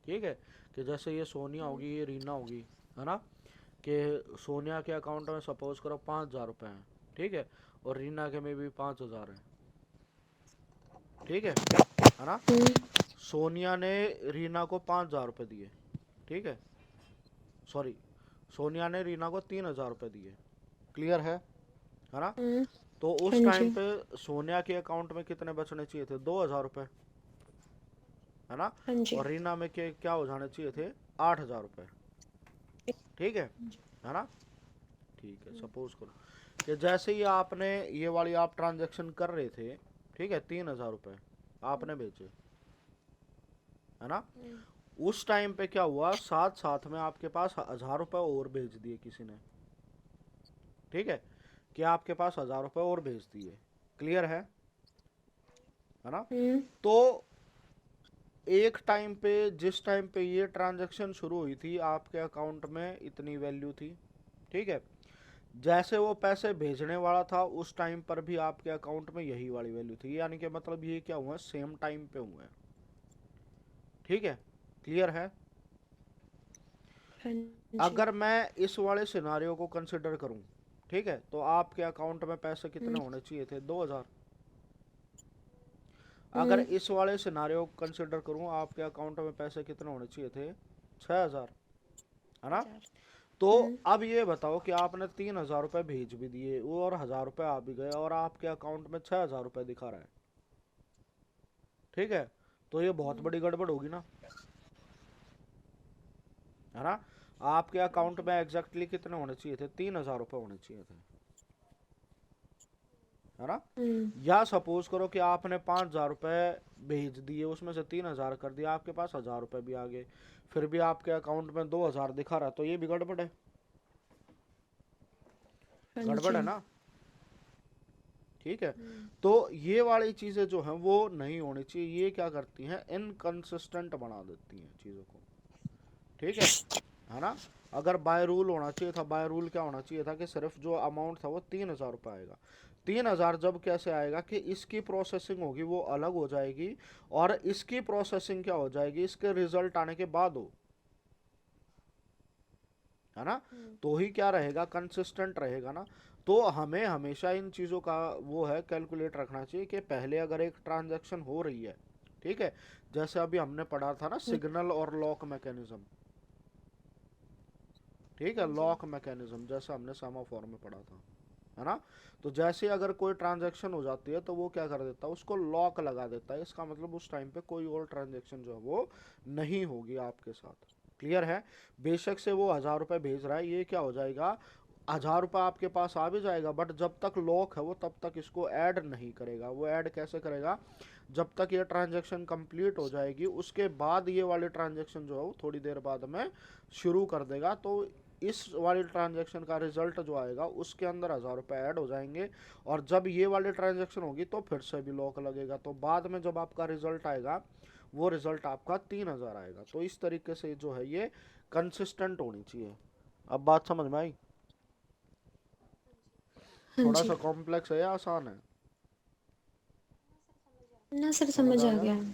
ठीक है, कि जैसे ये सोनिया होगी, ये रीना होगी, है ना, कि सोनिया के अकाउंट में सपोज करो 5,000 रुपये हैं। ठीक है, और रीना के में भी 5,000 है। ठीक है ना। सोनिया ने रीना को 5,000 रुपये दिए। ठीक है, सॉरी, सोनिया ने रीना को 3,000 रुपये दिए। क्लियर है ना। हम्म। तो हाँ उस टाइम जी। पे सोनिया के अकाउंट में कितने बचने चाहिए थे, 2,000 रुपये, है ना। हाँ जी। और रीना में के क्या हो जाने चाहिए थे, 8,000 रुपये। ठीक है ना। ठीक है, सपोज करो कि जैसे ही आपने ये वाली आप ट्रांजेक्शन कर रहे थे, ठीक है, 3,000 रुपये आपने भेजे, है ना। उस टाइम पे क्या हुआ, साथ साथ में आपके पास 1,000 रुपये और भेज दिए किसी ने। ठीक है, कि आपके पास 1,000 रुपये और भेज दिए। क्लियर है ना। हम्म। तो एक टाइम पे, जिस टाइम पे ये ट्रांजैक्शन शुरू हुई थी, आपके अकाउंट में इतनी वैल्यू थी। ठीक है, जैसे वो पैसे भेजने वाला था उस टाइम पर भी आपके अकाउंट में यही वाली वैल्यू थी, यानी कि मतलब ये क्या हुआ, सेम टाइम पे हुआ है। ठीक है, क्लियर है। हाँ जी। अगर मैं इस वाले सिनारियो को कंसिडर करूं, ठीक है, तो आपके अकाउंट में पैसे कितने हम्म। होने चाहिए थे, 2,000। अगर हम्म। इस वाले सिनारियो को कंसिडर करूं, आपके अकाउंट में पैसे कितने होने चाहिए थे, 6,000, है ना। 1,000। तो हम्म। अब ये बताओ कि आपने 3,000 रुपये भेज भी दिए, वो और 1,000 रुपये आ भी गए, और आपके अकाउंट में 6,000 रुपये दिखा रहा है। ठीक है, तो ये बहुत बड़ी गड़बड़ होगी ना, है ना। आपके हाँ अकाउंट जी। में एग्जैक्टली कितने होने चाहिए थे, 3,000 रुपये होने चाहिए थे, है ना। हम्म। या सपोज करो कि आपने 5,000 रुपये भेज दिए, उसमें से 3,000 कर दिया, आपके पास 1,000 रुपये भी आ गए, फिर भी आपके अकाउंट में 2,000 दिखा रहा है, तो ये भी गड़बड़ है। हाँ गड़बड़ जी। है ना। ठीक है, हम्म। तो ये वाली चीज़ें जो हैं वो नहीं होनी चाहिए, ये क्या करती हैं, इनकंसिस्टेंट बना देती हैं चीज़ों को। ठीक है ना। अगर बाय रूल होना चाहिए था, बाय रूल क्या होना चाहिए था कि सिर्फ जो अमाउंट था वो 3,000 रुपये आएगा। 3,000 जब कैसे आएगा कि इसकी प्रोसेसिंग होगी वो अलग हो जाएगी, और इसकी प्रोसेसिंग क्या हो जाएगी, इसके रिजल्ट आने के बाद हो, है ना। हम्म। तो ही क्या रहेगा, कंसिस्टेंट रहेगा ना। तो हमें हमेशा इन चीज़ों का वो है, कैलकुलेट रखना चाहिए कि पहले अगर एक ट्रांजैक्शन हो रही है, ठीक है, जैसे अभी हमने पढ़ा था ना सिग्नल और लॉक मैकेनिज्म। ठीक है, हाँ जी। लॉक मैकेनिज्म जैसा हमने सेमाफोर में पढ़ा था, है ना। तो जैसे अगर कोई ट्रांजैक्शन हो जाती है तो वो क्या कर देता है, उसको लॉक लगा देता है, इसका मतलब उस टाइम पे कोई और ट्रांजैक्शन जो है वो नहीं होगी आपके साथ। क्लियर है। बेशक से वो 1,000 रुपये भेज रहा है, ये क्या हो जाएगा, 1,000 रुपये आपके पास आ भी जाएगा, बट जब तक लॉक है वो तब तक इसको ऐड नहीं करेगा। वो ऐड कैसे करेगा, जब तक ये ट्रांजैक्शन कंप्लीट हो जाएगी उसके बाद ये वाली ट्रांजैक्शन जो है वो थोड़ी देर बाद में शुरू कर देगा। तो इस वाली ट्रांजैक्शन का रिजल्ट जो आएगा उसके अंदर 1,000 रुपये ऐड हो जाएंगे, और जब ये वाली ट्रांजैक्शन होगी तो फिर से भी लॉक लगेगा, तो बाद में जब आपका रिजल्ट आएगा वो रिजल्ट आपका 3,000 आएगा। तो इस तरीके से जो है ये कंसिस्टेंट होनी चाहिए। अब बात समझ में आई। हाँ थोड़ा सा जी। कॉम्प्लेक्स है या आसान है, ना सर, समझ समझ आ आ गया। गया।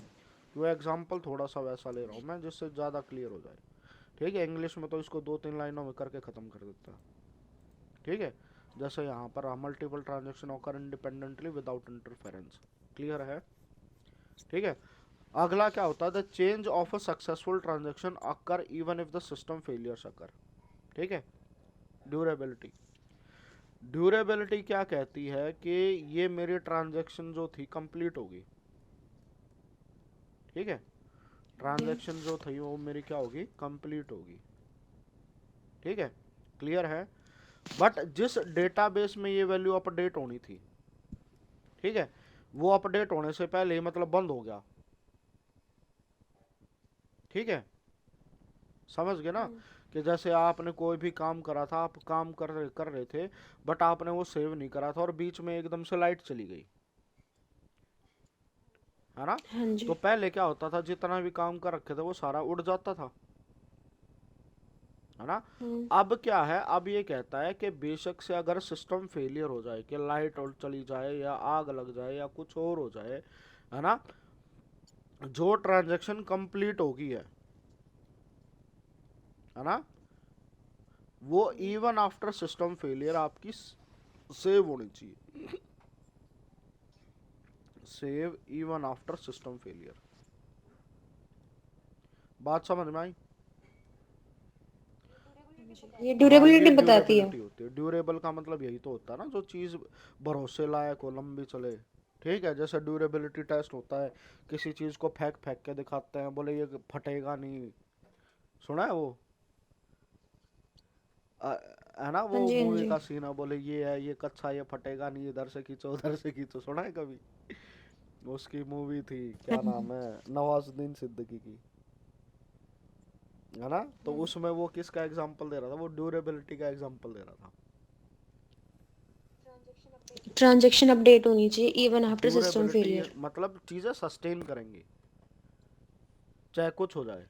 वो एग्जाम्पल थोड़ा सा वैसा ले रहा हूँ मैं जिससे ज़्यादा क्लियर हो जाए। ठीक है, इंग्लिश में तो इसको 2-3 लाइनों में करके ख़त्म कर देता है। ठीक है, जैसे यहाँ पर multiple transaction occur independently without interference. Clear है? ठीक है। अगला क्या होता है, the change of a successful transaction occur even if the system failures occur. ठीक है। ड्यूरेबिलिटी, ड्यूरेबिलिटी क्या कहती है कि ये मेरी ट्रांजैक्शन जो थी कंप्लीट होगी। ठीक है, जी। ट्रांजैक्शन जो थी वो मेरी क्या होगी, कंप्लीट होगी। ठीक है, क्लियर है? बट जिस डेटाबेस में ये वैल्यू अपडेट होनी थी, ठीक है, वो अपडेट होने से पहले ही मतलब बंद हो गया। ठीक है, समझ गए ना? कि जैसे आपने कोई भी काम करा था, आप काम कर रहे थे, बट आपने वो सेव नहीं करा था और बीच में एकदम से लाइट चली गई, है ना? हाँ तो जी। पहले क्या होता था, जितना भी काम कर रखे थे वो सारा उड़ जाता था, है ना? हम्म। अब क्या है, अब ये कहता है कि बेशक से अगर सिस्टम फेलियर हो जाए, कि लाइट और चली जाए या आग लग जाए या कुछ और हो जाए, है ना, जो ट्रांजैक्शन कंप्लीट होगी है ना, वो इवन आफ्टर सिस्टम फेलियर आपकी सेव होनी चाहिए। Save even after system failure. बात समझ में आई? ये हाँ, ये ड्यूरेबिलिटी बताती है। ड्यूरेबिलिटी होती है। ड्यूरेबल का मतलब यही तो होता है ना, जो चीज़ भरोसे लायक हो, लंबी चले। ठीक है, जैसे ड्यूरेबिलिटी टेस्ट होता है, किसी चीज़ को फेंक फेंक के दिखाते हैं, बोले ये फटेगा नहीं। सुना है वो? है ना, वो हाँ जी, हाँ मूवी जी। का सीन है, बोले ये है, ये कच्चा, ये फटेगा नहीं, इधर से खींचो उधर से खींचो। सुना है कभी? उसकी मूवी थी, हाँ क्या जी। नाम है, नवाजुद्दीन सिद्दीकी की, है ना? तो उसमें वो किसका एग्जांपल दे रहा था, वो ड्यूरेबिलिटी का एग्जांपल दे रहा था। ट्रांजैक्शन अपडेट होनी चाहिए even after system durability failure. मतलब चीज़ें सस्टेन करेंगी, चाहे कुछ हो जाए।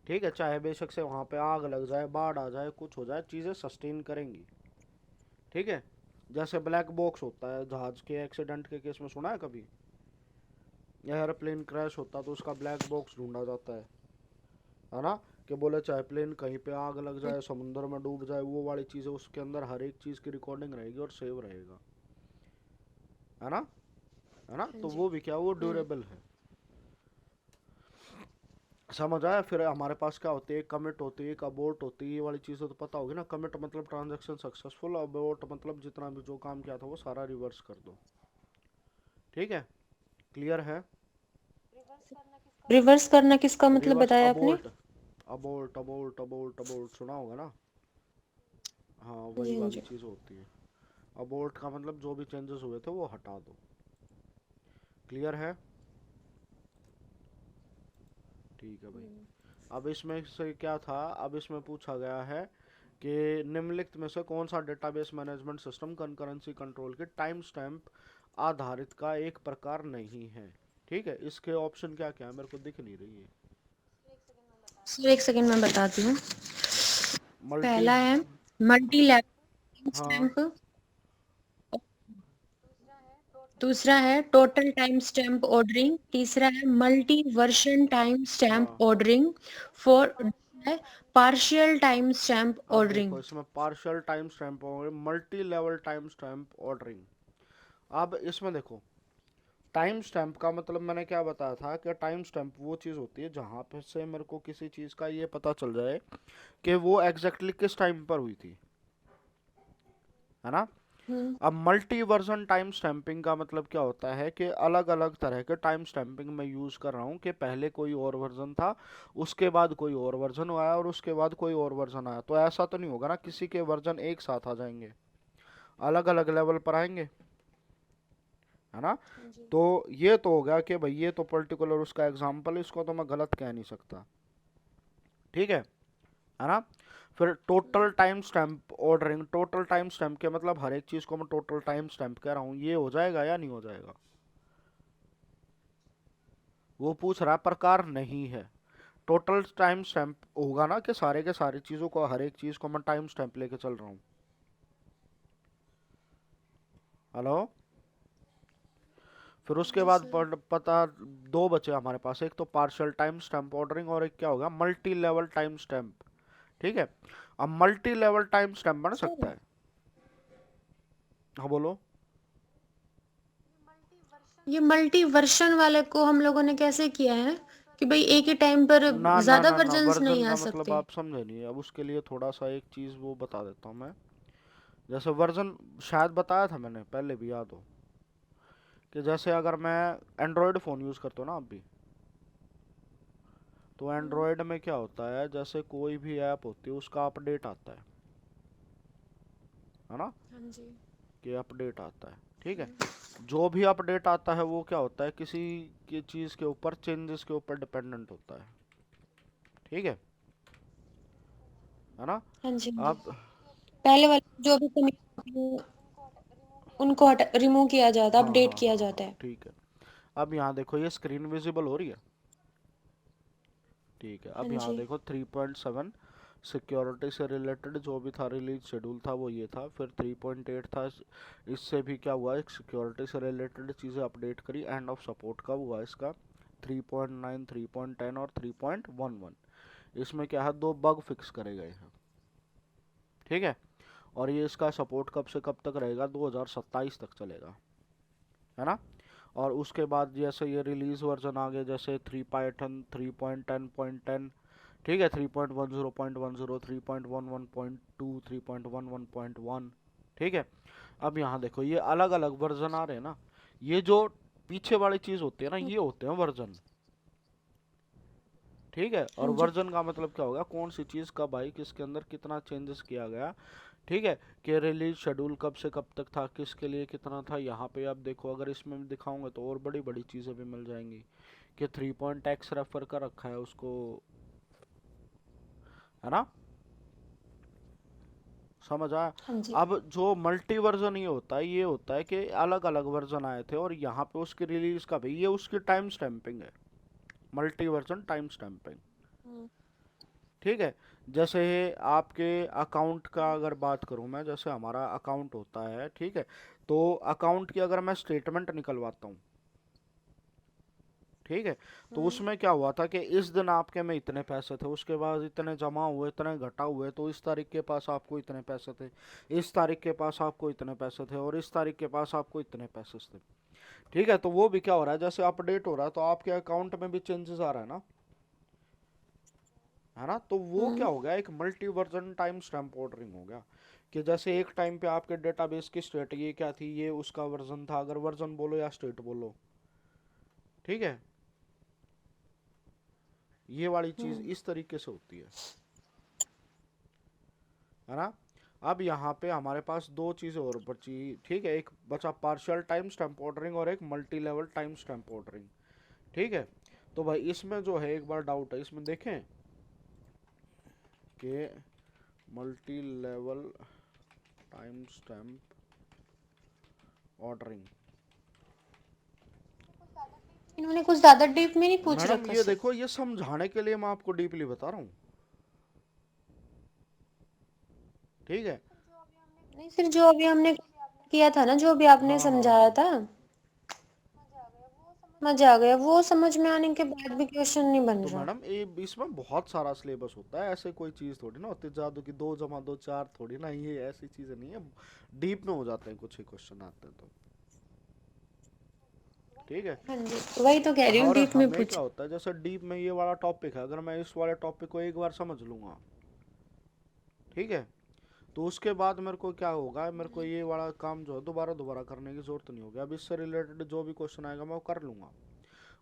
ठीक है, चाहे बेशक से वहाँ पे आग लग जाए, बाढ़ आ जाए, कुछ हो जाए, चीज़ें सस्टेन करेंगी। ठीक है, जैसे ब्लैक बॉक्स होता है जहाज के एक्सीडेंट के केस में, सुना है कभी? एयरप्लेन क्रैश होता तो उसका ब्लैक बॉक्स ढूंढा जाता है ना? कि बोले चाहे प्लेन कहीं पे आग लग जाए, समुद्र में डूब जाए, वो वाली चीज़ें उसके अंदर हर एक चीज़ की रिकॉर्डिंग रहेगी और सेव रहेगा, है ना? है ना? हाँ तो जी। वो भी क्या, वो ड्यूरेबल है। समझ आया? फिर हमारे पास क्या होती है, कमिट होती है, एक अबोर्ट होती है, ये वाली चीज़ें तो पता होगी ना। कमिट मतलब ट्रांजैक्शन सक्सेसफुल, अबोर्ट मतलब जितना भी जो काम किया था वो सारा रिवर्स कर दो। ठीक है, क्लियर है? रिवर्स करना किसका मतलब रिवर्स बताया आपने? Abort, abort abort abort abort सुना होगा ना? हाँ, हाँ वही जी, हाँ वाली जी। चीज़ होती है। अबोर्ट का मतलब जो भी चेंजेस हुए थे वो हटा दो। क्लियर है? ठीक है भाई। अब इसमें से क्या था, अब इसमें पूछा गया है कि निम्नलिखित में से कौन सा database management system concurrency control के टाइम स्टैम्प आधारित का एक प्रकार नहीं है। ठीक है, इसके ऑप्शन क्या क्या है, मेरे को दिख नहीं रही है। सर एक सेकंड में बताती हूँ। मल्टी, पहला है मल्टी लेवल हाँ स्टैम्प। दूसरा है टोटल टाइम स्टैम्प ऑर्डरिंग। तीसरा है मल्टी वर्शन टाइम स्टैम्प हाँ। ऑर्डरिंग। फोर है पार्शियल टाइम स्टैम्प अब ऑर्डरिंग। देखो, इसमें पार्शियल टाइम स्टैम्प और multi level time stamp ordering. अब इसमें देखो, टाइम स्टैम्प का मतलब मैंने क्या बताया था, कि टाइम स्टैम्प वो चीज़ होती है जहाँ पे से मेरे को किसी चीज़ का ये पता चल जाए कि वो एग्जैक्टली किस टाइम पर हुई थी, है ना? हम्म। अब मल्टी वर्जन टाइम स्टैंपिंग का मतलब क्या होता है, कि अलग अलग तरह के टाइम स्टैंपिंग मैं यूज़ कर रहा हूँ, कि पहले कोई और वर्जन था, उसके बाद कोई और वर्जन आया और उसके बाद कोई और वर्जन आया। तो ऐसा तो नहीं होगा ना किसी के वर्जन एक साथ आ जाएंगे, अलग अलग लेवल पर आएंगे, है ना? जी। तो ये तो हो गया कि भाई ये तो पर्टिकुलर उसका एग्जाम्पल है, इसको तो मैं गलत कह नहीं सकता। ठीक है ना? फिर total time stamp ordering, total time stamp के मतलब हर एक चीज़ को मैं टोटल टाइम स्टैम्प कह रहा हूँ, ये हो जाएगा या नहीं हो जाएगा? वो पूछ रहा है, प्रकार नहीं है। टोटल टाइम स्टैम्प होगा ना, कि सारे के सारी चीज़ों को, हर एक चीज़ को मैं टाइम स्टैम्प लेके चल रहा हूँ। हेलो? फिर उसके जी बाद सर। पता, दो बचे हमारे पास, एक तो पार्शियल टाइम स्टैम्प ऑर्डरिंग और एक क्या होगा, मल्टी लेवल टाइम स्टैम्प। ठीक है, अब मल्टी लेवल टाइम स्टैम्प बन सकता सर है। हाँ बोलो। ये मल्टी वर्शन वाले को हम लोगों ने कैसे किया है कि भाई एक ही टाइम पर ना ना ज्यादा ना ना, वर्जन्स नहीं वर्जन आ का मतलब सकते? आप समझे नहीं। अब उसके लिए थोड़ा सा एक चीज़ वो बता देता हूँ मैं। जैसे वर्जन शायद बताया था मैंने पहले भी, याद हो, कि जैसे अगर मैं एंड्रॉयड फ़ोन यूज़ करता हूँ ना अभी, तो हम्म। एंड्रॉयड में क्या होता है, जैसे कोई भी ऐप होती है उसका अपडेट आता है ना, हाँ जी। कि अपडेट आता है, ठीक है। हम्म। जो भी अपडेट आता है वो क्या होता है, किसी की चीज़ के ऊपर, चेंजेस के ऊपर डिपेंडेंट होता है, ठीक है ना। हाँ जी। हाँ जी। अब पहले वाले जो भी कमी उनको रिमूव किया जाता है, हाँ अपडेट हाँ किया हाँ जाता हाँ, है। ठीक है। अब यहाँ देखो ये स्क्रीन विजिबल हो रही है, ठीक है। हाँ अब यहाँ जी। देखो 3.7 सिक्योरिटी से रिलेटेड जो भी था रिलीज शेड्यूल था वो ये था। फिर 3.8 था, इससे भी क्या हुआ, एक सिक्योरिटी से रिलेटेड चीज़ें अपडेट करी, एंड ऑफ सपोर्ट कब हुआ इसका, 3.9, 3.10 और 3.11। इसमें क्या है, दो बग फिक्स करे गए हैं, ठीक है। और ये इसका सपोर्ट कब से कब तक रहेगा, 2027 तक चलेगा, है ना। और उसके बाद जैसे ये रिलीज वर्जन आ गए, जैसे 3.10.10, ठीक है, 3.10.10, 3.11.2, 3.11.1, ठीक है। अब यहाँ देखो ये अलग अलग वर्जन आ रहे हैं ना, ये जो पीछे वाली चीज होती है ना, ये होते हैं वर्जन, ठीक है। और हाँ जी। वर्जन का मतलब क्या होगा, कौन सी चीज कब आई, किसके अंदर कितना चेंजेस किया गया, ठीक है। कि रिलीज शेड्यूल कब से कब तक था, किसके लिए कितना था। यहाँ पे आप देखो, अगर इसमें भी दिखाऊंगा तो और बड़ी बड़ी चीजें भी मिल जाएंगी, कि 3.x रेफर कर रखा है उसको, है ना, समझ आया। हाँ जी। अब जो मल्टी वर्जन ये होता है, ये होता है कि अलग अलग वर्जन आए थे और यहाँ पे उसकी रिलीज का भी, ये उसकी टाइम स्टैंपिंग है, मल्टी वर्जन टाइम स्टैंपिंग, हम्म। ठीक है। जैसे आपके अकाउंट का अगर बात करूं मैं, जैसे हमारा अकाउंट होता है, ठीक है, तो अकाउंट की अगर मैं स्टेटमेंट निकलवाता हूँ, ठीक है, तो हम्म। उसमें क्या हुआ था कि इस दिन आपके में इतने पैसे थे, उसके बाद इतने जमा हुए, इतने घटा हुए, तो इस तारीख के पास आपको इतने पैसे थे, इस तारीख के पास आपको इतने पैसे थे, और इस तारीख के पास आपको इतने पैसे थे, ठीक है। तो वो भी क्या हो रहा है, जैसे अपडेट हो रहा है तो आपके अकाउंट में भी चेंजेस आ रहा है ना, है ना। तो वो क्या हम्म। हो गया, एक multi version time stamp ordering हो गया, कि जैसे एक टाइम पे आपके डेटाबेस की स्टेट ये क्या थी, ये उसका वर्जन था, अगर वर्जन बोलो या स्टेट बोलो, ठीक है। ये वाली चीज हम्म। इस तरीके से होती है ना। अब यहाँ पे हमारे पास दो चीज़ें और बची, ठीक है, एक बचा पार्शियल टाइम स्टैम्प ऑर्डरिंग और एक multi level time stamp ordering, ठीक है। तो भाई इसमें जो है एक बार डाउट है, इसमें देखें कि multi level time stamp ordering, इन्होंने कुछ ज्यादा डीप में नहीं पूछ मैडम रखा ये सर? देखो, ये समझाने के लिए मैं आपको डीपली बता रहा हूँ, ठीक है। नहीं सर, जो अभी हमने किया था ना, जो अभी आपने हाँ हाँ समझाया हाँ, था, मजा आ गया। वो समझ में आने के बाद भी क्वेश्चन नहीं बन तो रहा। मैडम ये इसमें बहुत सारा सिलेबस होता है, ऐसे कोई चीज़ थोड़ी ना होती है जादू की, 2 जमा 2 4 थोड़ी ना, ये ऐसी चीज़ें नहीं है, डीप में हो जाते हैं कुछ ही क्वेश्चन आते हैं तो, ठीक है। हाँ जी, वही तो कह रही हूँ, और डीप में हमें क्या पूछ। होता है, जैसे डीप में ये वाला टॉपिक है, अगर मैं इस वाले टॉपिक को एक बार समझ लूँगा, ठीक है, तो उसके बाद मेरे को क्या होगा, मेरे को ये वाला काम जो है दोबारा दोबारा करने की ज़रूरत नहीं होगी। अब इससे रिलेटेड जो भी क्वेश्चन आएगा मैं वो कर लूँगा।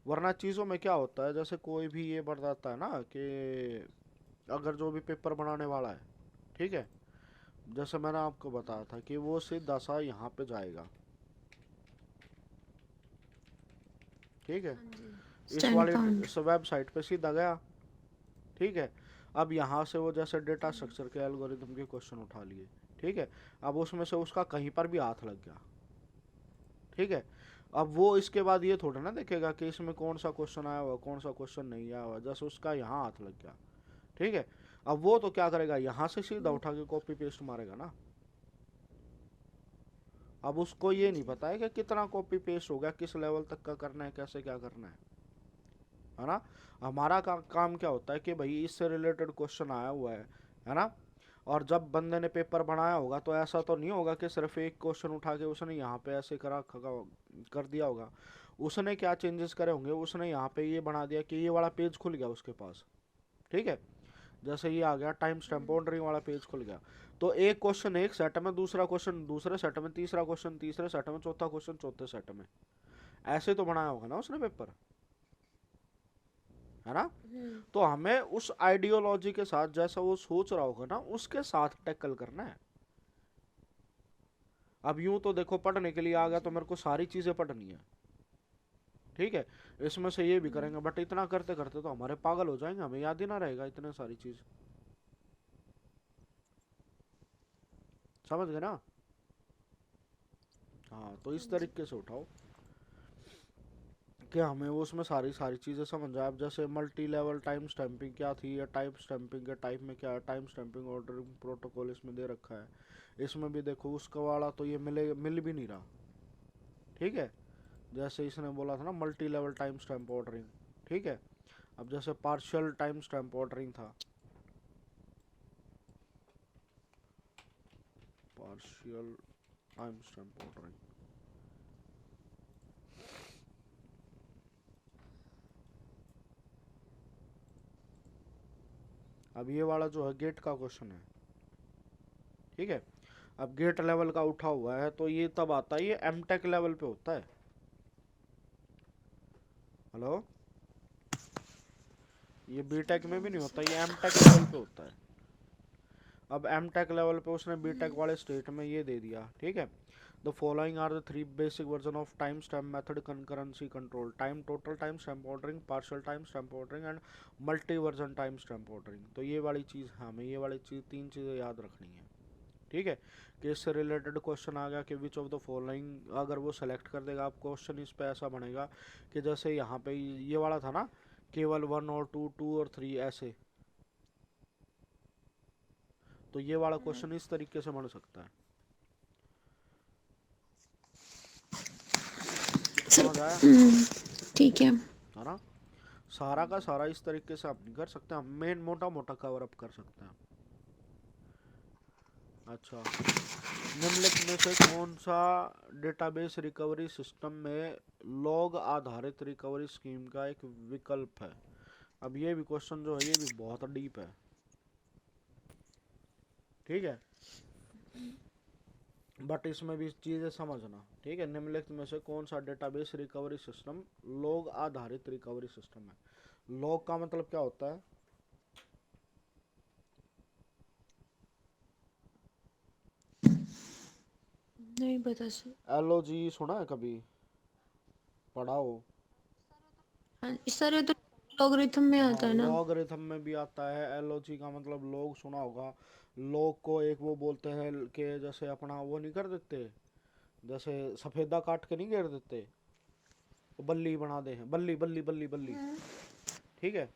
वरना चीज़ों में क्या होता है, जैसे कोई भी ये बताता है ना कि अगर जो भी पेपर बनाने वाला है, ठीक है, जैसे मैंने आपको बताया था कि वो सीधा सा यहाँ पे जाएगा, ठीक है, हाँ जी। इस स्टैंड वाली काउंट। वेबसाइट पे सीधा गया, ठीक है। अब यहाँ से वो जैसे डेटा स्ट्रक्चर के एल्गोरिथम के क्वेश्चन उठा लिए, ठीक है। अब उसमें से उसका कहीं पर भी हाथ लग गया, ठीक है। अब वो इसके बाद ये थोड़ा ना देखेगा कि इसमें कौन सा क्वेश्चन आया हुआ कौन सा क्वेश्चन नहीं आया हुआ, जैसे उसका यहाँ हाथ लग गया, ठीक है। अब वो तो क्या करेगा, यहाँ से सीधा उठा के कॉपी पेस्ट मारेगा ना। अब उसको ये हाँ नहीं जी। पता है कि कितना कॉपी पेस्ट होगा, किस लेवल तक का करना है, कैसे क्या करना है ना। हमारा काम क्या होता है कि भाई इससे रिलेटेड क्वेश्चन आया हुआ है ना, और जब बंदे ने पेपर बनाया होगा तो ऐसा तो नहीं होगा कि सिर्फ एक क्वेश्चन उठा के उसने यहाँ पे ऐसे कर दिया होगा। उसने क्या चेंजेस करे होंगे, उसने यहाँ पे ये बना दिया कि ये वाला पेज खुल गया उसके पास, ठीक है। जैसे ये आ गया टाइम स्टैम्प बाउंड्री वाला पेज खुल गया, तो एक क्वेश्चन एक सेट में, दूसरा क्वेश्चन दूसरे सेट में, तीसरा क्वेश्चन तीसरे सेट में, चौथा क्वेश्चन चौथे सेट में, ऐसे तो बनाया होगा ना उसने पेपर, है ना। तो हमें उस आइडियोलॉजी के साथ, जैसा वो सोच रहा होगा ना, उसके साथ टैकल करना है। अब यूं तो देखो, पढ़ने के लिए आ गया तो मेरे को सारी चीजें पढ़नी है, ठीक है, इसमें से ये भी करेंगे, बट इतना करते करते तो हमारे पागल हो जाएंगे, हमें याद ही ना रहेगा इतने सारी चीज, समझ गए ना। हाँ, तो इस जी। तरीके से उठाओ कि हमें वो उसमें सारी सारी चीज़ें समझ आए। अब जैसे मल्टी लेवल टाइम स्टैंपिंग क्या थी, या टाइम स्टैंपिंग के टाइप में क्या है, टाइम स्टैंपिंग ऑर्डरिंग प्रोटोकॉल इसमें दे रखा है। इसमें भी देखो उसका वाला तो ये मिल भी नहीं रहा, ठीक है। जैसे इसने बोला था ना multi level time stamp ordering, ठीक है। अब जैसे पार्शियल टाइम स्टैंप ऑर्डरिंग था, पार्शियल टाइम स्टैंप ऑर्डरिंग, अब ये वाला जो है गेट का क्वेश्चन है, ठीक है। अब गेट लेवल का उठा हुआ है तो ये तब आता है, ये एमटेक लेवल पे होता है। हेलो, ये बीटेक में भी नहीं होता, ये एमटेक लेवल पे होता है। अब एमटेक लेवल पे उसने बीटेक वाले स्टेट में ये दे दिया, ठीक है। The following are the three basic version of time stamp method concurrency control, time total time stamp ordering, partial time stamp ordering and multi version time stamp ordering. तो ये वाली चीज़, हमें ये वाली चीज़, तीन चीज़ें याद रखनी है, ठीक है। कि इससे रिलेटेड क्वेश्चन आ गया कि विच ऑफ द फॉलोइंग, अगर वो सेलेक्ट कर देगा, आप क्वेश्चन इस पे ऐसा बनेगा कि जैसे यहाँ पे ये वाला था ना, केवल वन और टू, टू और थ्री, ऐसे, तो ये वाला क्वेश्चन इस तरीके से बन सकता है, सर। समझ आया, ठीक है। है ना। सारा का सारा इस तरीके से आप नहीं कर सकते, हम मेन मोटा मोटा कवर अप कर सकते हैं। अच्छा, निम्नलिखित में से कौन सा डेटाबेस रिकवरी सिस्टम में लॉग आधारित रिकवरी स्कीम का एक विकल्प है। अब ये भी क्वेश्चन जो है ये भी बहुत डीप है, ठीक है, बट इसमें भी चीज़ें समझना, ठीक है। निम्नलिखित में से कौन सा डेटाबेस रिकवरी सिस्टम लॉग आधारित रिकवरी सिस्टम है। लॉग का मतलब क्या होता है, नहीं पता सर। एलओजी सुना है कभी, पढ़ा हो। हाँ सर, ये तो लॉगरिथम में आता हाँ, है ना। लॉगरिथम में भी आता है। एलओजी का मतलब लॉग सुना होगा। लॉग को एक वो बोलते हैं कि जैसे अपना वो नहीं कर देते, जैसे सफेदा काट के नहीं घेर देते, वो बल्ली बना दे हैं, बल्ली बल्ली बल्ली बल्ली, ठीक है,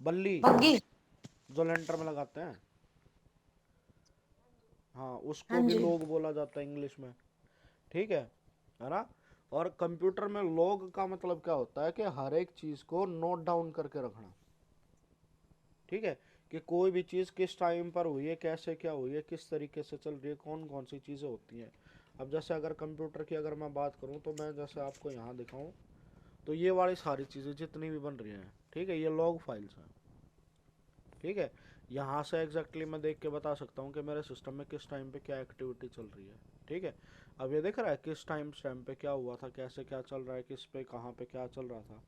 बल्ली बग्गी। जो लेंटर में लगाते हैं, हाँ, हाँ उसको भी जी। लॉग बोला जाता है इंग्लिश में, ठीक है ना। और कंप्यूटर में लॉग का मतलब क्या होता है कि हर एक चीज को नोट डाउन करके रखना, ठीक है, कि कोई भी चीज़ किस टाइम पर हुई है, कैसे क्या हुई है, किस तरीके से चल रही है, कौन कौन सी चीज़ें होती हैं। अब जैसे अगर कंप्यूटर की अगर मैं बात करूं तो मैं जैसे आपको यहाँ दिखाऊं, तो ये वाली सारी चीज़ें जितनी भी बन रही हैं, ठीक है, ये लॉग फाइल्स हैं, ठीक है। यहाँ से एग्जैक्टली मैं देख के बता सकता हूँ कि मेरे सिस्टम में किस टाइम पे क्या एक्टिविटी चल रही है, ठीक है। अब ये दिख रहा है किस टाइम स्टैम्प पे क्या हुआ था, कैसे क्या चल रहा है, किस पे कहाँ पे क्या चल रहा था,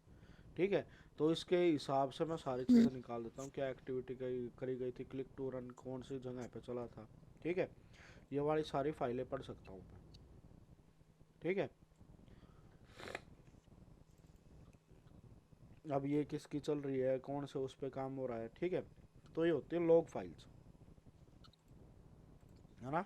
ठीक है। तो इसके हिसाब से मैं सारी चीज़ें निकाल देता हूँ, क्या एक्टिविटी करी गई थी, क्लिक टू रन कौन सी जगह पे चला था, ठीक है। ये वाली सारी फाइलें पढ़ सकता हूँ मैं, ठीक है। अब ये किसकी चल रही है, कौन से उस पर काम हो रहा है, ठीक है। तो ये होती है लॉग फाइल्स, है ना।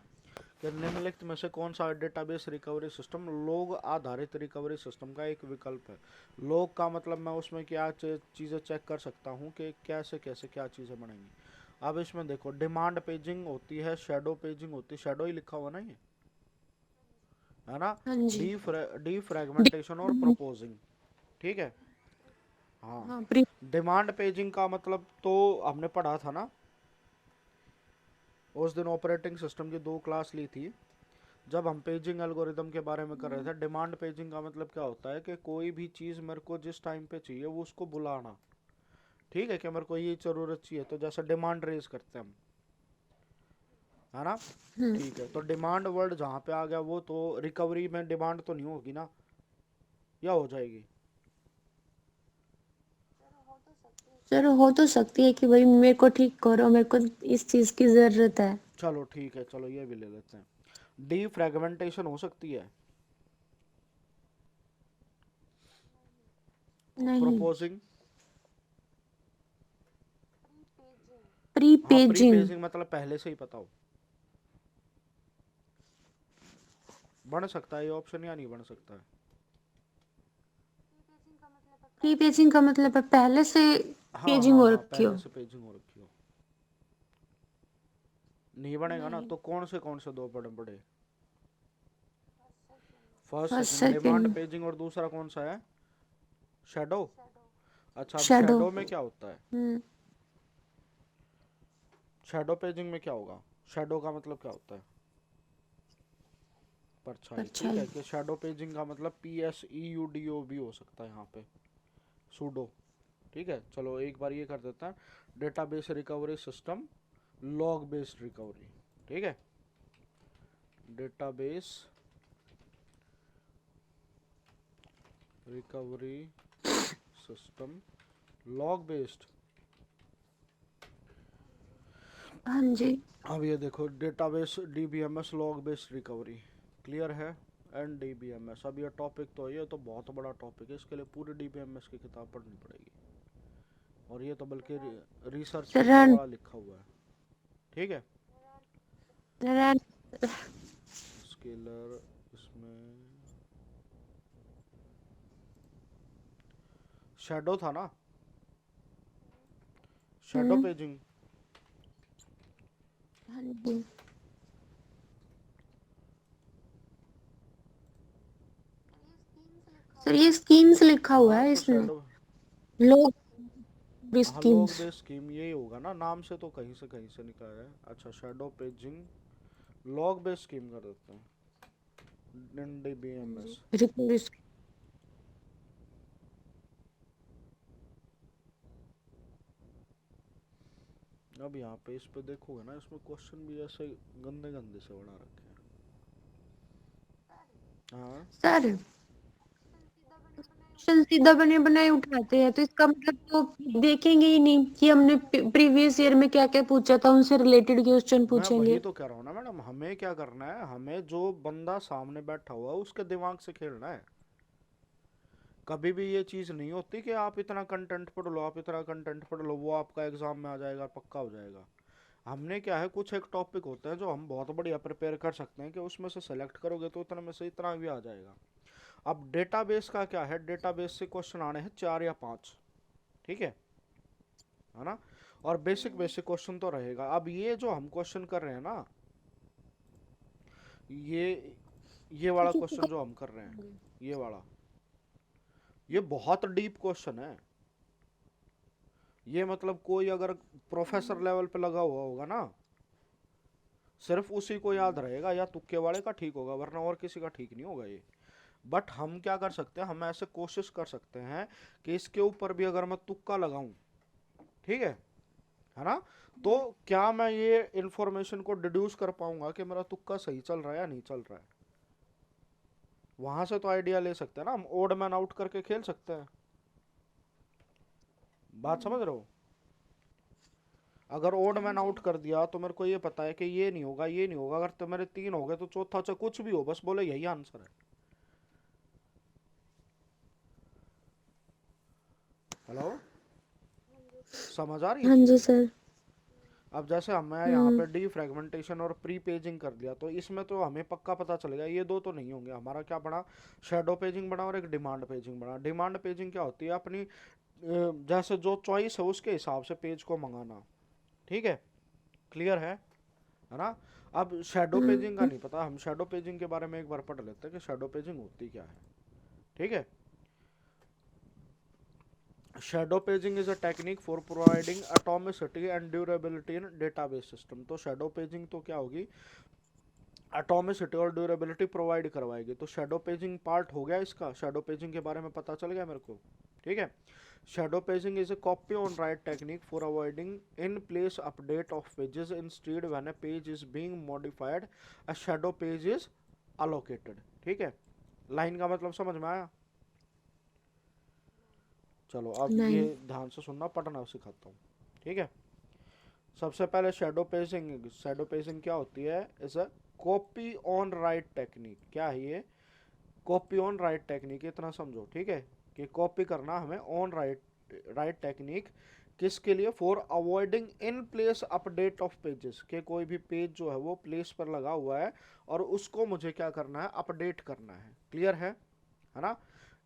कि निम्नलिखित में से कौन सा डेटाबेस रिकवरी सिस्टम लॉग आधारित रिकवरी सिस्टम का एक विकल्प है। लॉग का मतलब मैं उसमें क्या चीज़ें चेक कर सकता हूँ कि कैसे कैसे क्या चीज़ें बनेंगी। अब इसमें देखो, डिमांड पेजिंग होती है, शेडो पेजिंग होती है, शेडो ही लिखा हुआ ना ये, है ना। हाँ जी। डी फ्रेगमेंटेशन और प्रोपोजिंग, ठीक है। हाँ, हाँ, प्री। डिमांड पेजिंग का मतलब तो हमने पढ़ा था ना, उस दिन ऑपरेटिंग सिस्टम की 2 क्लास ली थी, जब हम पेजिंग एल्गोरिदम के बारे में कर रहे थे। डिमांड पेजिंग का मतलब क्या होता है कि कोई भी चीज़ मेरे को जिस टाइम पे चाहिए वो उसको बुलाना। ठीक है, कि मेरे को ये ज़रूरत चाहिए तो जैसे डिमांड रेज करते हैं हम, है ना। ठीक है, तो डिमांड वर्ड जहाँ पे आ गया वो तो रिकवरी में डिमांड तो नहीं होगी ना, या हो जाएगी? सर हो तो सकती है कि भाई मेरे को ठीक करो, मेरे को इस चीज की जरूरत है। चलो ठीक है, चलो ये भी ले लेते हैं। डी फ्रेगमेंटेशन हो सकती है। नहीं। प्रोपोजिंग। प्री हाँ, प्री पेजिंग। पेजिंग मतलब पहले से ही पता हो। बन सकता है ये ऑप्शन या नहीं बन सकता है? प्री पेजिंग का मतलब है पहले से हाँ पेजिंग हाँ हो हाँ, रखी पहले हो। से पेजिंग हो रखी हो। नहीं बनेगा ना, नहीं। तो कौन से दो पढ़े पढ़े? First first second demand second. Paging, और दूसरा कौन सा है? शैडो। अच्छा, अब शैडो। शैडो में क्या होता है? हम्म। शैडो पेजिंग में क्या होगा? शैडो का मतलब क्या होता है? परछाई। ठीक परछाई। है, कि शैडो पेजिंग का मतलब PSEUDO भी हो सकता है यहाँ पे, सूडो। ठीक है, चलो एक बार ये कर देता है। Database recovery system, log based recovery. ठीक है, database recovery system, log based. हाँ जी। अब ये देखो, database DBMS log based recovery, clear है। एंड DBMS, अब ये टॉपिक तो ये तो बहुत बड़ा टॉपिक है, इसके लिए पूरी DBMS की किताब पढ़नी पड़ेगी, और ये तो बल्कि रिसर्च सर पेपर वाला लिखा हुआ है। ठीक है, रन। स्केलर, इसमें शैडो था ना, शैडो हम्म। पेजिंग। हाँ जी। सर ये स्कीम्स लिखा हुआ हाँ है तो इसमें। शैडो, लोग भी हाँ लॉग स्कीम्स। बेस्ड स्कीम यही होगा ना, नाम से तो कहीं से निकाला है। अच्छा, shadow paging log based scheme कर देते हैं, DBMS। रिकवरी। अब यहाँ पे इस पे देखोगे ना, इसमें क्वेश्चन भी ऐसे गंदे गंदे से बना रखे हैं। हाँ, सर क्वेश्चन सीधा बने बनाए उठाते हैं, तो इसका मतलब तो देखेंगे ही नहीं कि हमने प्रीवियस ईयर में क्या क्या पूछा था, उनसे रिलेटेड क्वेश्चन मैं वही पूछेंगे। तो कह रहा हूँ ना मैडम, हमें क्या करना है, हमें जो बंदा सामने बैठा हुआ है उसके दिमाग से खेलना है। कभी भी ये चीज़ नहीं होती कि आप इतना कंटेंट पढ़ लो, आप इतना कंटेंट पढ़ लो, वो आपका एग्जाम में आ जाएगा, पक्का हो जाएगा। हमने क्या है, कुछ एक टॉपिक होते हैं जो हम बहुत बढ़िया प्रिपेयर कर सकते हैं, कि उसमें से सेलेक्ट करोगे तो इतना में से इतना भी आ जाएगा। अब डेटाबेस का क्या है, डेटाबेस से क्वेश्चन आने हैं 4 या 5। ठीक है ना। और बेसिक बेसिक क्वेश्चन तो रहेगा। अब ये जो हम क्वेश्चन कर रहे हैं ना, ये ये वाला क्वेश्चन जो हम कर रहे हैं, ये वाला, ये बहुत डीप क्वेश्चन है। ये मतलब कोई अगर प्रोफेसर लेवल पे लगा हुआ होगा ना, सिर्फ उसी को याद रहेगा, या तुक्के वाले का ठीक होगा, वरना और किसी का ठीक नहीं होगा ये। बट हम क्या कर सकते हैं, हम ऐसे कोशिश कर सकते हैं कि इसके ऊपर भी अगर मैं तुक्का लगाऊं, ठीक है ना, तो क्या मैं ये इंफॉर्मेशन को डिड्यूस कर पाऊंगा कि मेरा तुक्का सही चल रहा है या नहीं चल रहा है। वहां से तो आइडिया ले सकते हैं ना, हम ओड मैन आउट करके खेल सकते हैं। बात समझ रहे हो? अगर ओड मैन आउट कर दिया तो मेरे को ये पता है कि ये नहीं होगा, ये नहीं होगा, अगर तो मेरे 3 हो गए तो चौथा, चाहे कुछ भी हो, बस बोले यही आंसर है। हेलो, समझ आ रही है हाँ जी चीज़ें? सर। अब जैसे हमें यहाँ हम्म। पे डी फ्रेगमेंटेशन और प्री पेजिंग कर दिया, तो इसमें तो हमें पक्का पता चलेगा ये दो तो नहीं होंगे। हमारा क्या बना, शेडो पेजिंग बना और एक डिमांड पेजिंग बना। डिमांड पेजिंग क्या होती है, अपनी जैसे जो चॉइस है उसके हिसाब से पेज को मंगाना। ठीक है, क्लियर है ना। अब शेडो पेजिंग का हम्म। नहीं पता, हम शेडो पेजिंग के बारे में एक बार पढ़ लेते हैं कि शेडो पेजिंग होती क्या है। ठीक है, shadow paging is a technique for providing atomicity and durability in database system. तो शैडो पेजिंग तो क्या होगी, एटॉमिसिटी और ड्यूरेबिलिटी प्रोवाइड करवाएगी। तो शैडो पेजिंग पार्ट हो गया इसका, शैडो पेजिंग के बारे में पता चल गया मेरे को, ठीक है। Shadow paging is a copy on write technique for avoiding in place update of pages. Instead when a page is being modified a shadow page is allocated। ठीक है, लाइन का मतलब समझ में आया। चलो अब ये नहीं। ध्यान से सुनना, पढ़ना सिखाता हूँ, ठीक है। सबसे पहले शैडो पेजिंग, शैडो पेजिंग क्या होती है, is a copy on right technique. क्या है ये, कॉपी ऑन राइट टेक्निक, इतना समझो, ठीक है, कि कॉपी करना हमें ऑन राइट टेक्निक, किसके लिए, for avoiding in place update of pages, के कोई भी पेज जो है वो प्लेस पर लगा हुआ है और उसको मुझे क्या करना है, अपडेट करना है। क्लियर है ना।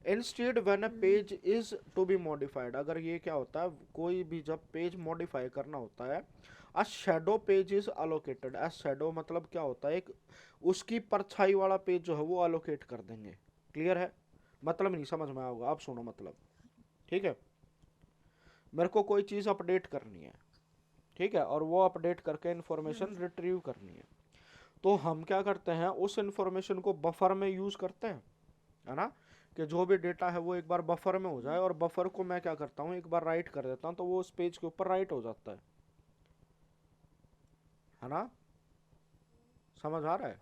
Instead when a page is to be modified, अगर ये क्या होता है, कोई भी जब पेज मॉडिफाई करना होता है, a shadow page is allocated. As shadow मतलब क्या होता है, एक उसकी परछाई वाला पेज जो है वो अलोकेट कर देंगे। क्लियर है, मतलब नहीं समझ में आएगा, आप सुनो मतलब, ठीक है। मेरे को कोई चीज़ अपडेट करनी है, ठीक है, और वो अपडेट करके इन्फॉर्मेशन रिट्रीव करनी है, तो हम क्या करते हैं, उस इन्फॉर्मेशन को बफर में यूज़ करते हैं, है ना, कि जो भी डेटा है वो एक बार बफर में हो जाए, और बफर को मैं क्या करता हूँ, एक बार राइट कर देता हूँ, तो वो उस पेज के ऊपर राइट हो जाता है ना, समझ आ रहा है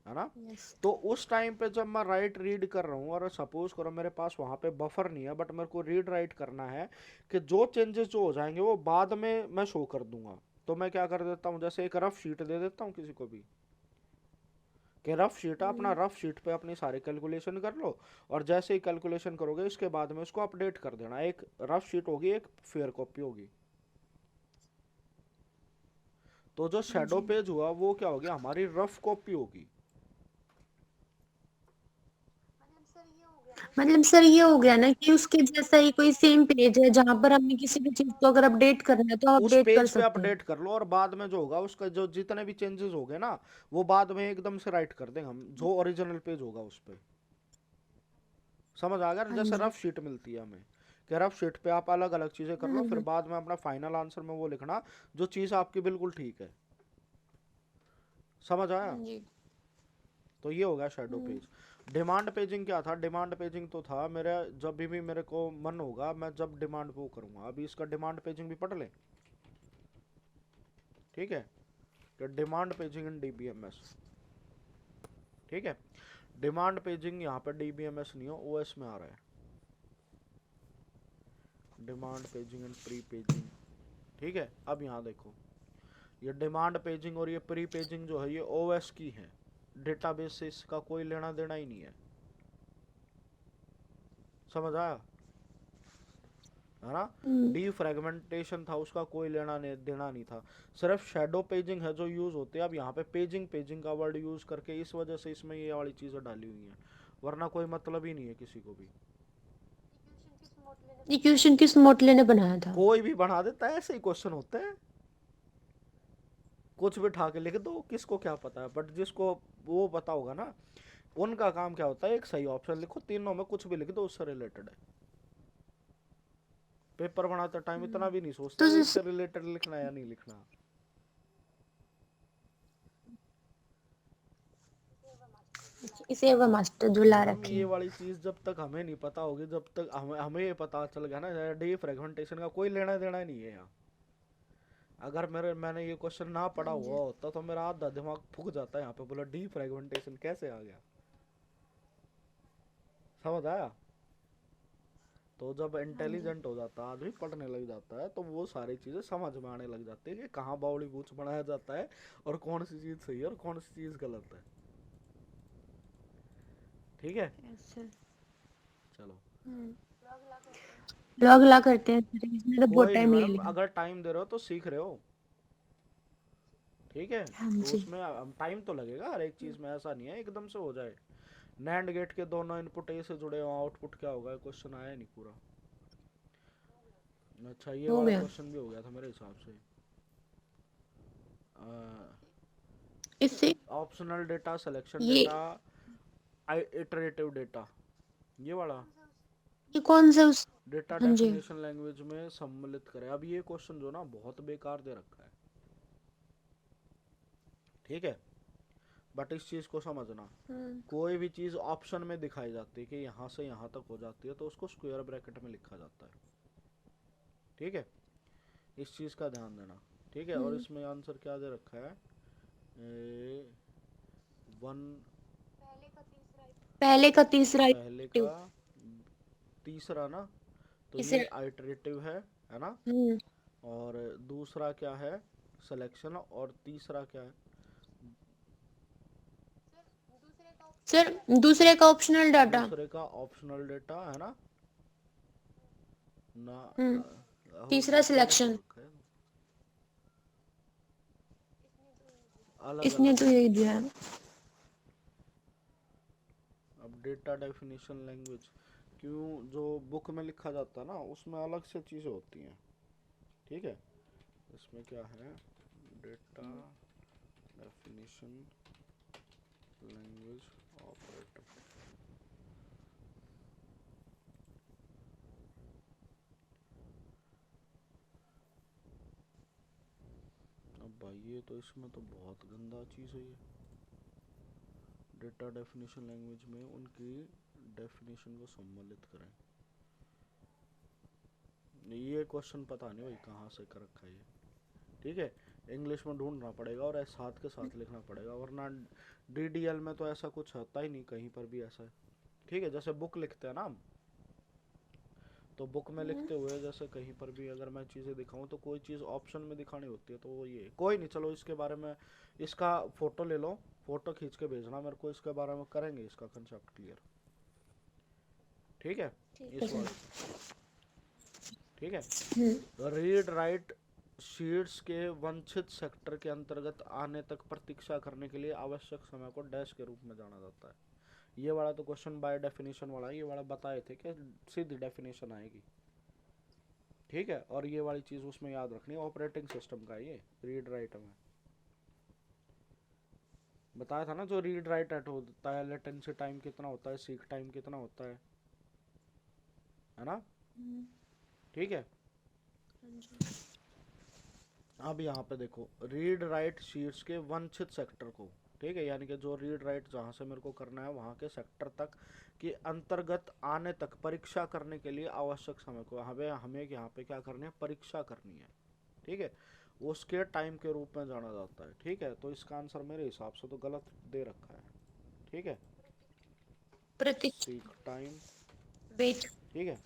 ना। यस। तो उस टाइम पे जब मैं राइट रीड कर रहा हूँ, और सपोज करो मेरे पास वहाँ पे बफर नहीं है, बट मेरे को रीड राइट करना है, कि जो चेंजेस जो हो जाएंगे वो बाद में मैं शो कर दूंगा, तो मैं क्या कर देता हूँ, जैसे एक रफ शीट दे देता हूँ किसी को भी, कि रफ शीट है, अपना रफ शीट पे अपनी सारी कैलकुलेशन कर लो, और जैसे ही कैलकुलेशन करोगे उसके बाद में उसको अपडेट कर देना। एक रफ शीट होगी, एक फेयर कॉपी होगी। तो जो शैडो जी। पेज हुआ वो क्या होगी, हमारी रफ कॉपी होगी। मतलब सर ये हो गया ना कि उसके जैसा ही कोई सेम पेज है जहां पर हमें किसी भी चीज को अगर अपडेट करना है तो हम उस अपडेट कर पेज पे सकते हैं। अपडेट कर लो, और बाद में जो होगा उसका जो जितने भी चेंजेस हो गए ना, वो बाद में एकदम से राइट कर देंगे हम, जो ओरिजिनल पेज होगा उस पे। समझ आ गया, हाँ जैसे जी। रफ शीट मिलती है हमें, कि रफ शीट पे आप अलग अलग चीजें कर लो, फिर हम्म। बाद में अपना फाइनल आंसर में वो लिखना जो चीज आपकी बिल्कुल ठीक है। समझ आया। हाँ जी। तो ये हो गया शैडो हम्म। पेज। डिमांड पेजिंग क्या था, डिमांड पेजिंग तो था मेरा, जब भी मेरे को मन होगा मैं जब डिमांड वो करूंगा। अभी इसका डिमांड पेजिंग भी पढ़ ले, ठीक है, तो डिमांड पेजिंग इन डीबीएमएस, ठीक है। डिमांड पेजिंग यहाँ पे डीबीएमएस नहीं हो, ओएस में आ रहा है, demand paging and pre paging, ठीक है। अब यहाँ देखो, ये डिमांड पेजिंग और ये प्री पेजिंग जो है ये ओएस की है, डेटाबेस से इसका कोई लेना देना ही नहीं है। समझ आया, है ना। हम्म। डी फ्रेगमेंटेशन था, उसका कोई लेना देना नहीं था, सिर्फ शैडो पेजिंग है जो यूज होते हैं। अब यहाँ पे पेजिंग पेजिंग का वर्ड यूज करके इस वजह से इसमें ये वाली चीजें डाली हुई हैं, वरना कोई मतलब ही नहीं है किसी को भी। ये क्वेश्चन किस मोटले ने बनाया था? कोई भी बना देता है, ऐसे ही क्वेश्चन होते हैं, कुछ भी उठा के लिख दो, किसको क्या पता है, बट जिसको वो पता होगा ना, उनका काम क्या होता है, एक सही ऑप्शन लिखो, तीनों में कुछ भी लिख दो उससे रिलेटेड है। पेपर बनाते टाइम इतना भी नहीं तो सोचते इससे रिलेटेड लिखना है या नहीं लिखना। इसे वो मास्टर जो ला हम रखे ये हैं। वाली चीज जब तक हमें नहीं पता होगी, जब तक हमें ये पता चल गया ना, डी फ्रेगमेंटेशन का कोई लेना देना नहीं है यहाँ। अगर मैंने ये क्वेश्चन ना पढ़ा हाँ हुआ जी। होता तो मेरा आधा दिमाग फूक जाता है यहाँ पे, बोला डी फ्रेगमेंटेशन कैसे आ गया। समझ आया। तो जब हाँ जी। इंटेलिजेंट हो जाता है आदमी, पढ़ने लग जाता है, तो वो सारी चीजें समझ में आने लग जाती है कि कहाँ बावड़ी बूच बनाया जाता है, और कौन सी चीज सही है और कौन सी चीज गलत है। ठीक है, यस सर। चलो। लॉग ला करते हैं सर, इसने तो बहुत कोई नहीं टाइम ले मैडम, लिया। अगर टाइम दे रहे हो तो सीख रहे हो, ठीक है। हाँ तो जी। उसमें टाइम तो लगेगा, हर एक चीज में ऐसा नहीं है एकदम से हो जाए। नैंड गेट के दोनों इनपुट ए से जुड़े हो, आउटपुट क्या होगा, क्वेश्चन आया नहीं पूरा। अच्छा, ये हो वाला गया। क्वेश्चन भी हो गया था मेरे हिसाब से। इससे ऑप्शनल डेटा, सिलेक्शन ये डेटा, इटरेटिव डेटा, ये वाला। ये कौन से उस। डेटा हाँ जी। डेफिनेशन लैंग्वेज में सम्मिलित करें। अब ये क्वेश्चन जो ना बहुत बेकार दे रखा है, ठीक है, बट इस चीज को समझना, कोई भी चीज ऑप्शन में दिखाई जाती है कि यहाँ से यहाँ तक हो जाती है तो उसको स्क्वायर ब्रैकेट में लिखा जाता है, ठीक है, इस चीज का ध्यान देना, ठीक है। और इसमें आंसर क्या दे रखा है, वन, पहले का तीसरा पहले का iterative। तीसरा ना, तो इसे। ये आइटरेटिव है ना, हम्म। और दूसरा क्या है, सिलेक्शन, और तीसरा क्या है, सर दूसरे का ऑप्शनल डाटा। दूसरे का ऑप्शनल डेटा है ना, ना तीसरा दोनों सिलेक्शन। हो रखा है, अलग इसने अलग तो है। यही दिया है। अब डेटा डेफिनेशन लैंग्वेज, क्यों जो बुक में लिखा जाता है ना उसमें अलग से चीज़ें होती हैं, ठीक है। इसमें क्या है, डेटा डेफिनेशन लैंग्वेज ऑपरेटर, अब भाई ये तो इसमें तो बहुत गंदा चीज़ है ये, डेटा डेफिनेशन लैंग्वेज में उनकी डेफिनेशन को सम्मिलित करें। ये क्वेश्चन पता नहीं भाई कहाँ से कर रखा है ये, ठीक है, इंग्लिश में ढूंढना पड़ेगा और साथ के साथ लिखना पड़ेगा, वरना डीडीएल में तो ऐसा कुछ होता ही नहीं, कहीं पर भी ऐसा है, ठीक है। जैसे बुक लिखते हैं ना हम, तो बुक में लिखते हुए जैसे कहीं पर भी अगर मैं चीज़ें दिखाऊं तो कोई चीज़ ऑप्शन में दिखानी होती है, तो वो ये कोई नहीं, चलो इसके बारे में, इसका फोटो ले लो, फोटो खींच के भेजना मेरे को, इसके बारे में करेंगे इसका कंसेप्ट क्लियर, ठीक है, ठीक है इस सर। वाले को, ठीक है। रीड राइट शीट्स के वंचित सेक्टर के अंतर्गत आने तक प्रतीक्षा करने के लिए आवश्यक समय को डैश के रूप में जाना जाता है। ये वाला तो क्वेश्चन बाय डेफिनेशन वाला, ये वाला बताए थे कि सीधी डेफिनेशन आएगी, ठीक है। और ये वाली चीज उसमें याद रखनी, ऑपरेटिंग सिस्टम का ये रीड राइट में बताया था ना, जो रीड राइट एट होता है, लेटेंसी टाइम कितना होता है, सीक टाइम कितना होता है ना, ठीक है। अब यहाँ पे देखो, रीड राइट शीट्स के वंचित सेक्टर को, ठीक है, यानी कि जो रीड राइट जहाँ से मेरे को करना है वहाँ के सेक्टर तक के अंतर्गत आने तक परीक्षा करने के लिए आवश्यक समय को, हमें हमें यहाँ पे क्या करनी है, परीक्षा करनी है, ठीक है, उसके टाइम के रूप में जाना जाता है, ठीक है। तो इसका आंसर मेरे हिसाब से तो गलत दे रखा है, ठीक है, प्रतीक। Seek time, wait. ठीक है।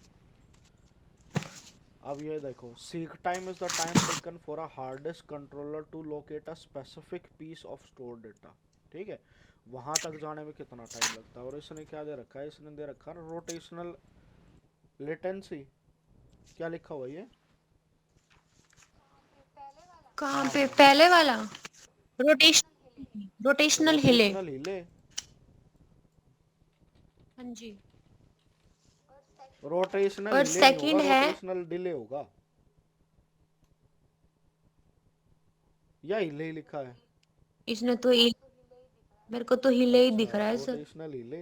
अब ये देखो, seek time is the time taken for a hard disk controller to locate a specific piece of store data, ठीक है, वहां तक जाने में कितना टाइम लगता है। और इसने क्या दे रखा है, इसने दे रखा है रोटेशनल लेटेंसी, क्या लिखा हुआ ये, कहाँ हाँ पे हाँ, पहले वाला। रोटेशन। रोटेशनल हिले। रोटेशनल हिले, हाँ जी। रोटेशनल और हिले नहीं होगा, सेकंड है। रोटेशनल डिले होगा, या हिले ही लिखा है, इसने तो मेरे को तो हिले ही अच्छा दिख रहा है सर। रोटेशनल हिले,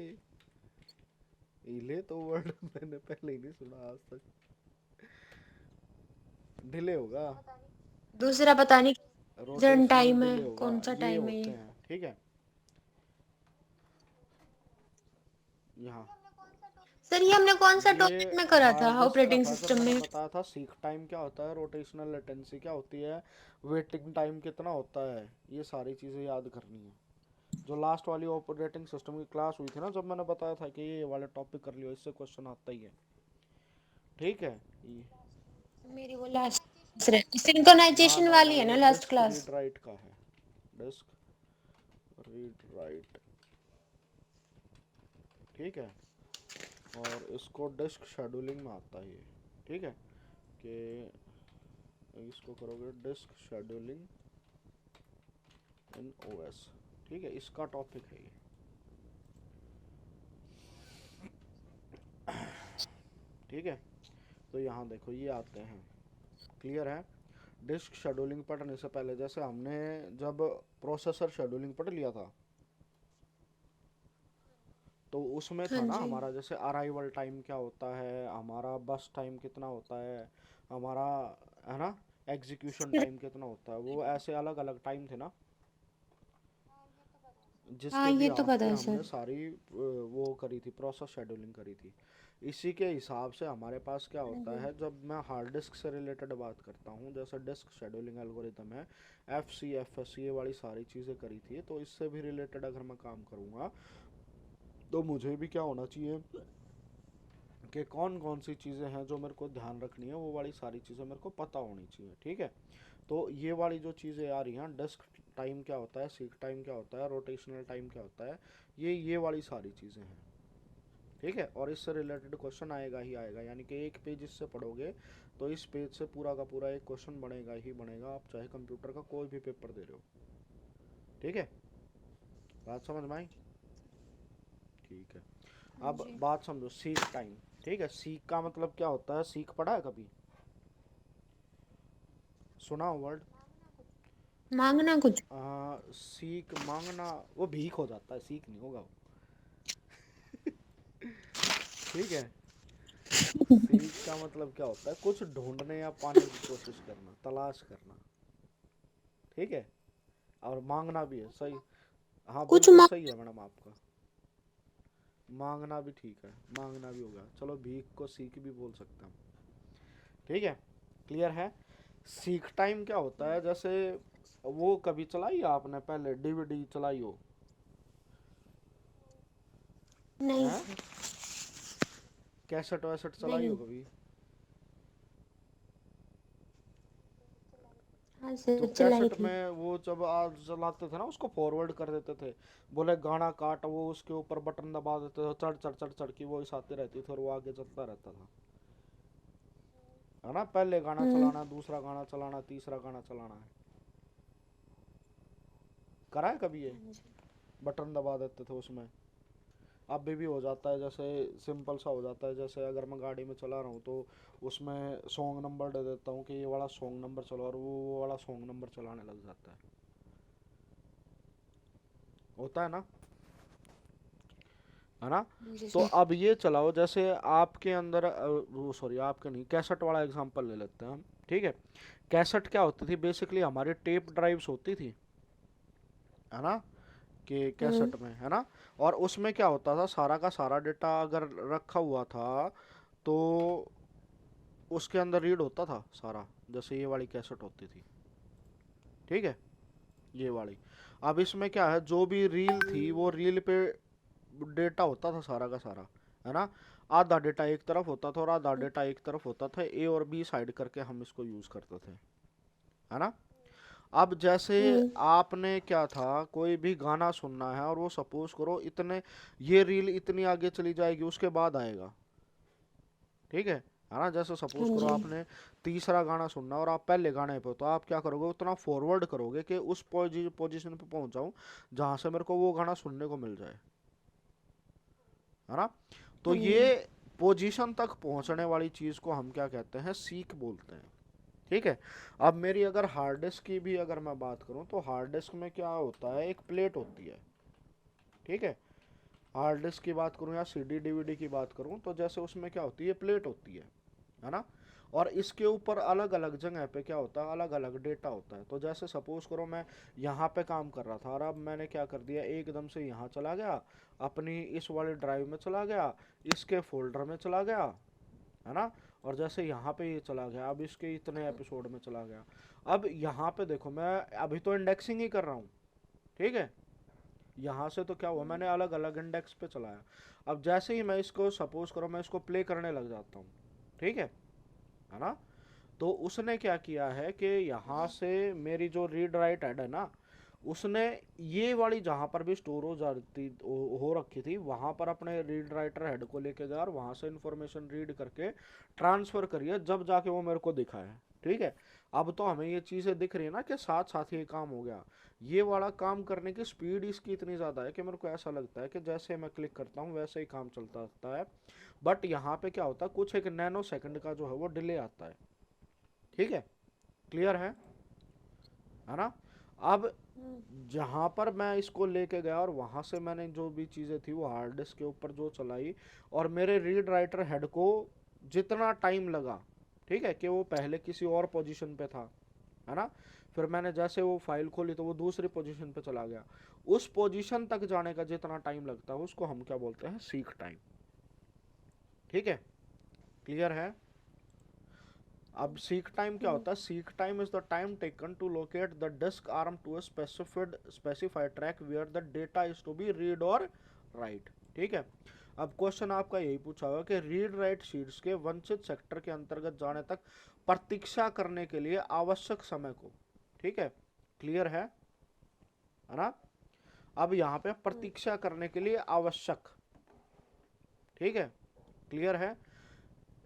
हिले तो वर्ड मैंने पहले ही नहीं सुना आज तक, डिले होगा, दूसरा पता नहीं किधर रोटेशनल टाइम है, डिले होगा, कौन सा ये टाइम है होते ये। हैं, ठीक है। यहाँ सर ये हमने कौन सा ये टॉपिक में करा था हार्ड डिस्क का ऑपरेटिंग था, जब सिस्टम मैंने में। बताया था सीक टाइम क्या होता है, रोटेशनल लेटेंसी क्या होती है, वेटिंग टाइम कितना होता है, ये सारी चीज़ें याद करनी है। जो लास्ट वाली ऑपरेटिंग सिस्टम की क्लास हुई थी ना, जब मैंने बताया था कि ये वाले टॉपिक कर लियो, इससे क्वेश्चन आता ही है, ठीक है। मेरी वो लास्ट ना सिंक्रोनाइजेशन ना ना, वाली है ना ये last disk class. Read write का है, डिस्क रीड राइट, ठीक है। और इसको डिस्क शेड्यूलिंग में आता है ये, ठीक है, कि इसको करोगे डिस्क शेड्यूलिंग इन ओएस, ठीक है, इसका टॉपिक है ये, ठीक है। तो यहाँ देखो ये आते हैं, क्लियर है। डिस्क शेड्यूलिंग पढ़ने से पहले जैसे हमने जब प्रोसेसर शेड्यूलिंग पढ़ लिया था, तो उसमें हाँ था ना जी। हमारा, जैसे अराइवल टाइम क्या होता है, हमारा बस टाइम कितना होता है, हमारा, है ना, एग्जीक्यूशन फिर टाइम कितना होता है, वो ऐसे अलग अलग टाइम थे ना, हाँ, जिसके भी ये तो हाफ पता पे है हमने सर। सारी वो करी थी, प्रोसेस शेड्यूलिंग करी थी। इसी के हिसाब से हमारे पास क्या हाँ होता जी। है, जब मैं हार्ड डिस्क से रिलेटेड बात करता हूँ, जैसे डिस्क शेड्यूलिंग एल्गोरिदम है, एफ सी एफ एस ये वाली सारी चीज़ें करी थी, तो इससे भी रिलेटेड अगर मैं काम करूँगा तो मुझे भी क्या होना चाहिए कि कौन कौन सी चीज़ें हैं जो मेरे को ध्यान रखनी है, वो वाली सारी चीज़ें मेरे को पता होनी चाहिए, ठीक है। तो ये वाली जो चीज़ें आ रही हैं, डिस्क टाइम क्या होता है, सीक टाइम क्या होता है, रोटेशनल टाइम क्या होता है, ये वाली सारी चीज़ें हैं, ठीक है। और इससे रिलेटेड क्वेश्चन आएगा ही आएगा, यानी कि एक पेज इससे पढ़ोगे तो इस पेज से पूरा का पूरा एक क्वेश्चन बनेगा ही बनेगा, आप चाहे कंप्यूटर का कोई भी पेपर दे रहे हो, ठीक है। बात समझ में आई? ठीक है। हाँ अब जी। बात समझो, सीक टाइम, ठीक है। सीक का मतलब क्या होता है, सीक पढ़ा है कभी, सुना हो वर्ड? मांगना कुछ। सीक मांगना, वो भीख हो जाता है, सीक नहीं होगा वो, ठीक है। सीक का मतलब क्या होता है, कुछ ढूंढने या पाने की कोशिश करना, तलाश करना, ठीक है। और मांगना भी है, सही। हाँ कुछ बिल्कुल मांग। सही है मैडम आपका, मांगना भी ठीक है, मांगना भी होगा, चलो भीख को सीख भी बोल सकते हैं, ठीक है। क्लियर है। सीख टाइम क्या होता है, जैसे वो कभी चलाई है आपने, पहले डीवीडी चलाई हो, नहीं हैं, सर। कैसेट वैसेट चलाई हो नहीं। कभी? हाँ तो सर, चलाई कैसेट थी। में वो जब आज चलाते थे ना, उसको फॉरवर्ड कर देते थे, बोले गाना काट, वो उसके ऊपर बटन दबा देते थे, चढ़ चढ़ चढ़ चढ़ की वो आती रहती थी और वो आगे चलता रहता था, है ना। पहले गाना हम्म। चलाना, दूसरा गाना चलाना, तीसरा गाना चलाना है, करा है कभी ये? हाँ जी। बटन दबा देते थे उसमें। अब भी हो जाता है, जैसे सिंपल सा हो जाता है, जैसे अगर मैं गाड़ी में चला रहा हूँ तो उसमें सॉन्ग नंबर दे देता हूँ कि ये वाला सॉन्ग नंबर चलो, और वो वाला सॉन्ग नंबर चलाने लग जाता है, होता है ना, है ना। जी तो सर। अब ये चलाओ, जैसे आपके अंदर वो सॉरी आपके नहीं, कैसेट वाला एग्जांपल ले लेते हैं हम, ठीक है। कैसेट क्या होती थी, बेसिकली हमारी टेप ड्राइव्स होती थी, है ना, कि हम्म। कैसेट में, है ना। और उसमें क्या होता था, सारा का सारा डेटा अगर रखा हुआ था तो उसके अंदर रीड होता था सारा, जैसे ये वाली कैसेट होती थी, ठीक है, ये वाली। अब इसमें क्या है, जो भी रील थी वो रील पे डेटा होता था सारा का सारा, है ना। आधा डेटा एक तरफ होता था और आधा डेटा एक तरफ होता था, ए और बी साइड करके हम इसको यूज करते थे, है ना। अब जैसे हम्म। आपने क्या था, कोई भी गाना सुनना है और वो सपोज करो इतने, ये रील इतनी आगे चली जाएगी उसके बाद आएगा, ठीक है ना। जैसे सपोज हाँ करो जी। आपने तीसरा गाना सुनना और आप पहले गाने पे हो, तो आप क्या करोगे, उतना फॉरवर्ड करोगे कि उस पोजीशन पे पहुंच जाऊं जहां से मेरे को वो गाना सुनने को मिल जाए, है ना। तो हाँ ये जी। पोजीशन तक पहुंचने वाली चीज को हम क्या कहते हैं, सीक बोलते हैं, ठीक है। अब मेरी अगर हार्ड डिस्क की भी अगर मैं बात करूं, तो हार्ड डिस्क में क्या होता है, एक प्लेट होती है, ठीक है। हार्ड डिस्क की बात करूं या सीडी डीवीडी की बात करूं, तो जैसे उसमें क्या होती है, प्लेट होती है ना। और इसके ऊपर अलग अलग जगह पे क्या होता है, अलग अलग डेटा होता है। तो जैसे सपोज करो मैं यहाँ पे काम कर रहा था और अब मैंने क्या कर दिया, एकदम से यहाँ चला गया, अपनी इस वाले ड्राइव में चला गया, इसके फोल्डर में चला गया, है ना। और जैसे यहाँ पे ये चला गया, अब इसके इतने एपिसोड में चला गया। अब यहाँ पे देखो, मैं अभी तो इंडेक्सिंग ही कर रहा हूँ, ठीक है। यहाँ से तो क्या हुआ, मैंने अलग अलग इंडेक्स पे चलाया। अब जैसे ही मैं इसको सपोज करो मैं इसको प्ले करने लग जाता हूँ, ठीक है ना। तो उसने क्या किया है कि यहाँ से मेरी जो रीड राइट हेड है ना, उसने ये वाली जहाँ पर भी स्टोर हो जाती हो रखी थी, वहाँ पर अपने रीड राइटर हेड को लेके गया और वहाँ से इंफॉर्मेशन रीड करके ट्रांसफ़र करिए, जब जाके वो मेरे को दिखा है, ठीक है। अब तो हमें ये चीज़ें दिख रही है ना कि साथ साथ ये काम हो गया। ये वाला काम करने की स्पीड इसकी इतनी ज़्यादा है कि मेरे को ऐसा लगता है कि जैसे मैं क्लिक करता हूँ वैसे ही काम चलता रहता है। बट यहाँ पे क्या होता है, कुछ एक नैनो सेकंड का जो है वो डिले आता है, ठीक है। क्लियर है ना। अब जहाँ पर मैं इसको लेके गया और वहाँ से मैंने जो भी चीज़ें थी वो हार्ड डिस्क के ऊपर जो चलाई, और मेरे रीड राइटर हेड को जितना टाइम लगा, ठीक है, कि वो पहले किसी और पोजीशन पे था, है ना, फिर मैंने जैसे वो फाइल खोली तो वो दूसरी पोजीशन पे चला गया, उस पोजीशन तक जाने का जितना टाइम लगता है उसको हम क्या बोलते हैं, सीक टाइम। ठीक है, क्लियर है। अब सीक टाइम क्या होता है, seek time is the time taken to locate the disk arm to a specified track where the data is to be read और राइट। ठीक है, अब क्वेश्चन आपका यही पूछा होगा कि रीड राइट शीट्स के वंचित सेक्टर के अंतर्गत जाने तक प्रतीक्षा करने के लिए आवश्यक समय को। ठीक है, क्लियर है ना। अब यहाँ पे प्रतीक्षा करने के लिए आवश्यक, ठीक है, क्लियर है।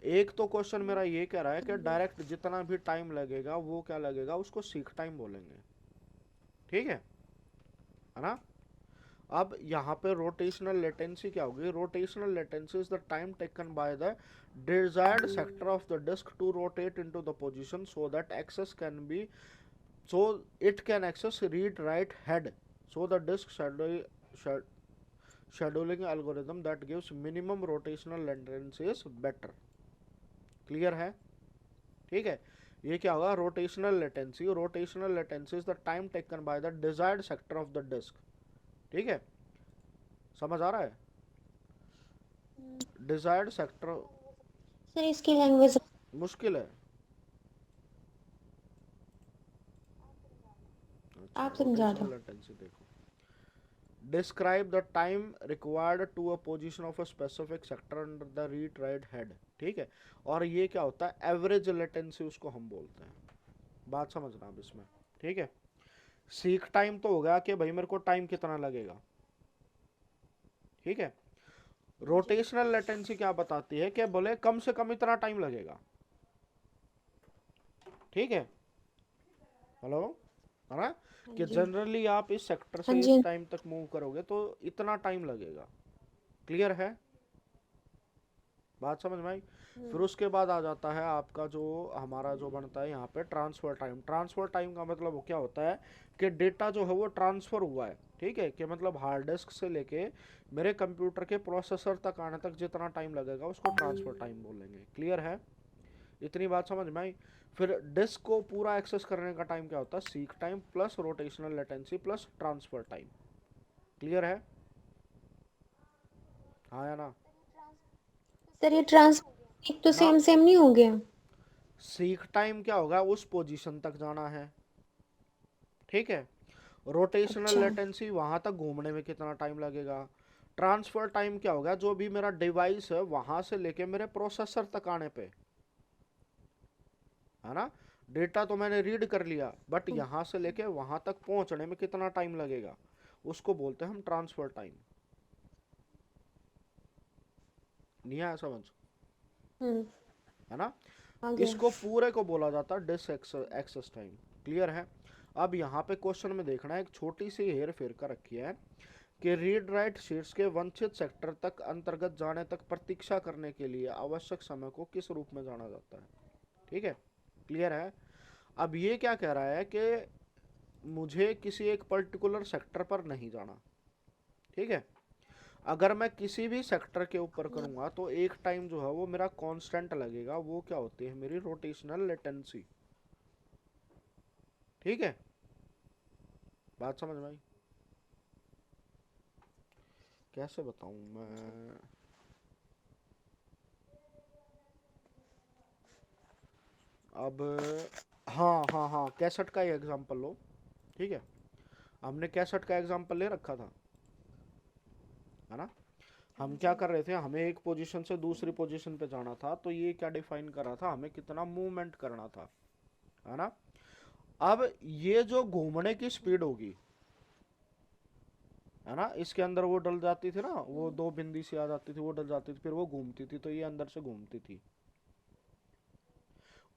एक तो क्वेश्चन मेरा ये कह रहा है कि डायरेक्ट जितना भी टाइम लगेगा वो क्या लगेगा, उसको सीक टाइम बोलेंगे। ठीक है ना। अब यहाँ पे रोटेशनल लेटेंसी क्या होगी, rotational latency is the time taken by the desired sector of the disk to rotate into the position so that access can be, so it can access read write head, so the disk scheduling algorithm that gives minimum rotational latency is better। Clear है, ठीक है। ये क्या होगा, rotational latency, rotational latency is the time taken by the desired sector of the disk. ठीक है, समझ आ रहा है, डिजायर्ड सेक्टर। सर इसकी लैंग्वेज मुश्किल है। अच्छा, आप समझा रोटेशनल दो। लेटेंसी देखो, describe the time required to a position of a specific sector under the read write head। ठीक है, और ये क्या होता है, एवरेज लेटेंसी उसको हम बोलते हैं। बात समझना अब इसमें, ठीक है। सीक टाइम तो हो गया कि भाई मेरे को टाइम कितना लगेगा, ठीक है। जी। रोटेशनल लेटेंसी क्या बताती है कि बोले कम से कम इतना टाइम लगेगा। ठीक है, हेलो, है ना, हाँ कि जी। जनरली आप इस सेक्टर हाँ से जी। इस टाइम तक मूव करोगे तो इतना टाइम लगेगा। क्लियर है, बात समझ में आई। फिर उसके बाद आ जाता है आपका जो हमारा जो बनता है यहाँ पे ट्रांसफर टाइम। ट्रांसफर टाइम का मतलब वो क्या होता है कि डेटा जो है वो ट्रांसफर हुआ है, ठीक है, कि मतलब हार्ड डिस्क से लेके मेरे कंप्यूटर के प्रोसेसर तक आने तक जितना टाइम लगेगा उसको ट्रांसफर टाइम बोलेंगे। क्लियर है, इतनी बात समझ में आई। फिर डिस्क को पूरा एक्सेस करने का टाइम क्या होता है, seek time plus rotational latency plus transfer time. Clear है, हाँ या ना। सर ये ट्रांस एक तो ना, सेम सेम नहीं हो गया। सीक टाइम क्या होगा, उस पोजीशन तक जाना है, ठीक है। रोटेशनल अच्छा। लेटेंसी वहां तक घूमने में कितना टाइम लगेगा। ट्रांसफर टाइम क्या होगा, जो भी मेरा डिवाइस है वहां से लेके मेरे प्रोसेसर तक आने पे, है ना। डेटा तो मैंने रीड कर लिया बट यहाँ से लेके वहां तक पहुंचने में कितना टाइम लगेगा उसको बोलते हैं हम ट्रांसफर टाइम। नहीं आया समझ, हम्म। है ना। आ गया। इसको पूरे को बोला जाता है डिस्क एक्सेस टाइम। क्लियर है। अब यहाँ पे क्वेश्चन में देखना है, एक छोटी सी हेर फेर का रखी है कि रीड राइट शीट्स के वंचित सेक्टर तक अंतर्गत जाने तक प्रतीक्षा करने के लिए आवश्यक समय को किस रूप में जाना जाता है। ठीक है, क्लियर है। अब ये क्या कह रहा है कि मुझे किसी एक पर्टिकुलर सेक्टर पर नहीं जाना, ठीक है। अगर मैं किसी भी सेक्टर के ऊपर करूंगा तो एक टाइम जो है वो मेरा कांस्टेंट लगेगा, वो क्या होती है मेरी रोटेशनल लेटेंसी। ठीक है, बात समझ में आई। कैसे बताऊं मैं, अब हाँ हाँ हाँ, कैसेट का ही एग्जांपल लो, ठीक है। हमने कैसेट का एग्जांपल ले रखा था, है ना। हम क्या जी। कर रहे थे, हमें एक पोजीशन से दूसरी पोजीशन पे जाना था, तो ये क्या डिफाइन कर रहा था, हमें कितना मूवमेंट करना था, है ना। अब ये जो घूमने की स्पीड होगी, है ना, इसके अंदर वो डल जाती थी ना, वो दो बिंदी सी आ जाती थी, वो डल जाती थी, फिर वो घूमती थी, तो ये अंदर से घूमती थी।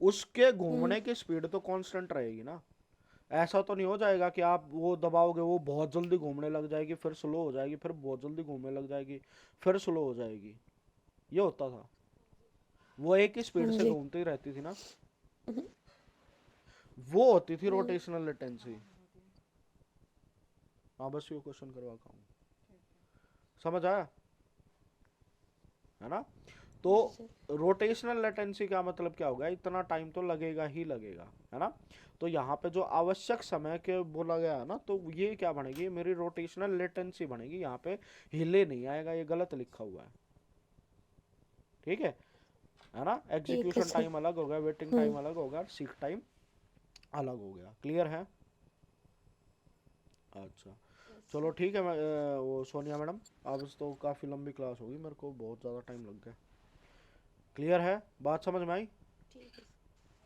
उसके घूमने की स्पीड तो कांस्टेंट रहेगी ना। ऐसा तो नहीं हो जाएगा कि आप वो दबाओगे वो बहुत जल्दी घूमने लग जाएगी, फिर स्लो हो जाएगी, फिर बहुत जल्दी घूमने लग जाएगी, फिर स्लो हो जाएगी। ये होता था, वो एक ही हाँ स्पीड से जी। घूमती रहती थी ना, वो होती थी हम्म। Rotational latency. हाँ बस ये क्वेश्चन करवा का हूँ, समझ आया है ना। तो जी सर। रोटेशनल लेटेंसी का मतलब क्या होगा, इतना टाइम तो लगेगा ही लगेगा, है ना। तो यहाँ पे जो आवश्यक समय के बोला गया है ना, तो ये क्या बनेगी, मेरी रोटेशनल लेटेंसी बनेगी। यहाँ पे हिले नहीं आएगा, ये गलत लिखा हुआ है, ठीक है ना। ठीक है एग्जीक्यूशन सर। टाइम अलग हो गया, वेटिंग टाइम अलग हो गया, सीक टाइम अलग हो गया। क्लियर है। अच्छा चलो ठीक है। मैं वो सोनिया मैडम, अब तो काफ़ी लंबी क्लास होगी, मेरे को बहुत ज़्यादा टाइम लग गया। क्लियर है, बात समझ में आई। ठीक है।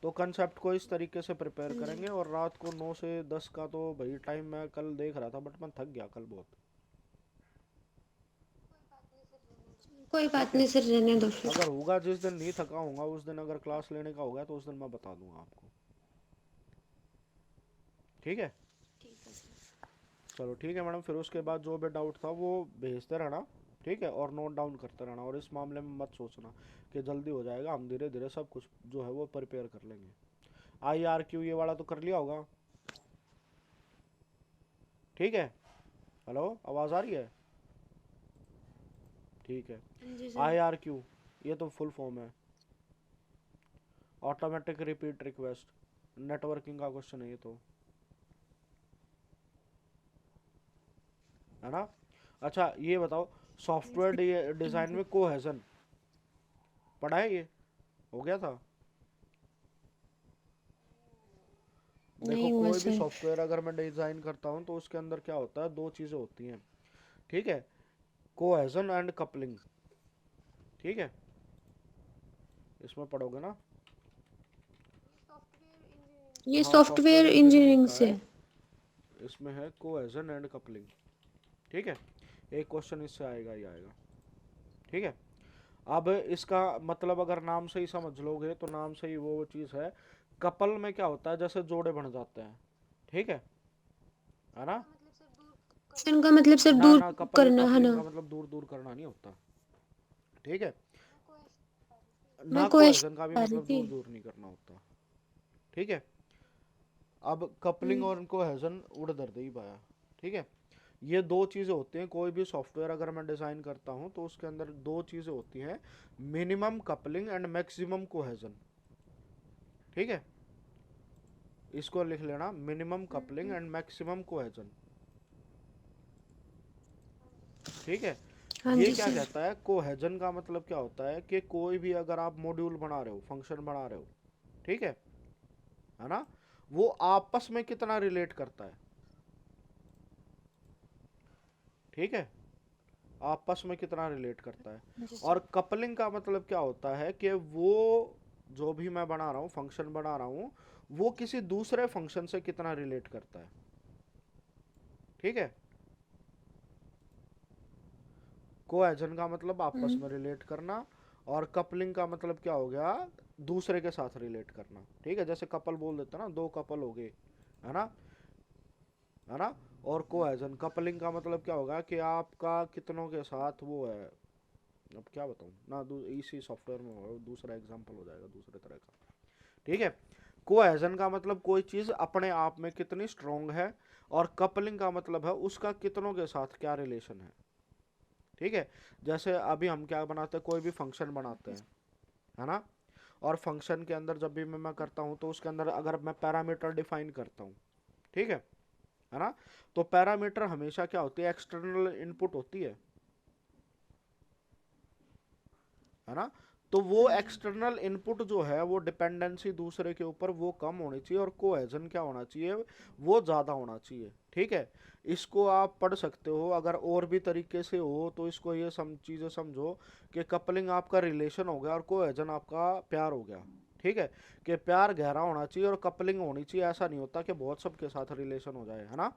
तो कंसेप्ट को इस तरीके से प्रिपेयर हाँ जी। करेंगे, और रात को 9 से 10 का तो भाई टाइम मैं कल देख रहा था, बट मैं थक गया कल बहुत। कोई ठीक बात है, नहीं सर, रहने दो फिर। अगर होगा जिस दिन नहीं थका हूँगा उस दिन, अगर क्लास लेने का होगा तो उस दिन मैं बता दूंगा आपको। ठीक है, ठीक है सर। चलो ठीक है मैडम। फिर उसके बाद जो भी डाउट था वो भेजते रहना, ठीक है, और नोट डाउन करते रहना। और इस मामले में मत सोचना कि जल्दी हो जाएगा, हम धीरे धीरे सब कुछ जो है वो प्रिपेयर कर लेंगे। IRQ ये वाला तो कर लिया होगा, ठीक है। हेलो, आवाज़ आ रही है, ठीक है। हाँ जी सर। IRQ ये तो फुल फॉर्म है, ऑटोमेटिक रिपीट रिक्वेस्ट, नेटवर्किंग का क्वेश्चन है ये तो, है ना। अच्छा ये बताओ, सॉफ्टवेयर डिज़ाइन में कोहेजन पढ़ा है, ये हो गया था। देखो नहीं हुआ कोई भी सर। सॉफ्टवेयर अगर मैं डिज़ाइन करता हूँ तो उसके अंदर क्या होता है, दो चीज़ें होती हैं, ठीक है, कोहेजन एंड कपलिंग, ठीक है, इसमें पढ़ोगे ना। ये हाँ सॉफ्टवेयर सॉफ्टवेयर इंजीनियरिंग इंजीनियरिंग का से है, है। इसमें है कोहेजन एंड कपलिंग, ठीक है। एक क्वेश्चन इससे आएगा ही आएगा, ठीक है। अब इसका मतलब अगर नाम से ही समझ लोगे तो नाम से ही वो चीज़ है। कपल में क्या होता है, जैसे जोड़े बन जाते हैं, ठीक है ना। इनका मतलब सर ना दूर ना, कपल करना है कपलिंग ना। का मतलब दूर दूर करना नहीं होता, ठीक है। मैं ना कोहेजन का भी क्वेश्चन आ रही मतलब थी। दूर दूर नहीं करना होता, ठीक है। अब कपलिंग हम्म। और कोहेजन उड़ दर्द ही पाया, ठीक है। ये दो चीज़ें होती हैं, कोई भी सॉफ्टवेयर अगर मैं डिज़ाइन करता हूँ तो उसके अंदर दो चीज़ें होती हैं, minimum coupling and maximum cohesion, ठीक है। इसको लिख लेना, minimum coupling and maximum cohesion, ठीक है। हाँ ये जी क्या सर। कहता है, कोहेजन का मतलब क्या होता है कि कोई भी अगर आप मॉड्यूल बना रहे हो, फंक्शन बना रहे हो, ठीक है ना, वो आपस में कितना रिलेट करता है, ठीक है, आपस में कितना रिलेट करता है। जी और सर। कपलिंग का मतलब क्या होता है कि वो जो भी मैं बना रहा हूँ, फंक्शन बना रहा हूँ, वो किसी दूसरे फंक्शन से कितना रिलेट करता है, ठीक है। कोहेजन का मतलब आपस में रिलेट करना, और कपलिंग का मतलब क्या हो गया, दूसरे के साथ रिलेट करना, ठीक है। जैसे कपल बोल देते ना, दो कपल हो गए, है ना, है ना। और कोहेजन कपलिंग का मतलब क्या होगा कि आपका कितनों के साथ वो है। अब क्या बताऊँ ना, इसी सॉफ्टवेयर में होगा, दूसरा एग्जांपल हो जाएगा दूसरे तरह का, ठीक है। कोहेजन का मतलब कोई चीज़ अपने आप में कितनी स्ट्रोंग है, और कपलिंग का मतलब है उसका कितनों के साथ क्या रिलेशन है, ठीक है। जैसे अभी हम क्या बनाते हैं, कोई भी फंक्शन बनाते हैं, है ना। और फंक्शन के अंदर जब भी मैं करता हूँ तो उसके अंदर अगर मैं पैरामीटर डिफाइन करता हूँ, ठीक है ना। तो पैरामीटर हमेशा क्या होती है, एक्सटर्नल इनपुट होती है ना। तो वो हाँ जी। एक्सटर्नल इनपुट जो है वो डिपेंडेंसी दूसरे के ऊपर वो कम होनी चाहिए, और कोहेजन क्या होना चाहिए, वो ज़्यादा होना चाहिए, ठीक है। इसको आप पढ़ सकते हो, अगर और भी तरीके से हो तो इसको ये चीज़ें समझो कि कपलिंग आपका रिलेशन हो गया और कोहेजन आपका प्यार हो गया, ठीक है। कि प्यार गहरा होना चाहिए और कपलिंग होनी चाहिए, ऐसा नहीं होता कि बहुत सबके साथ रिलेशन हो जाए, है ना।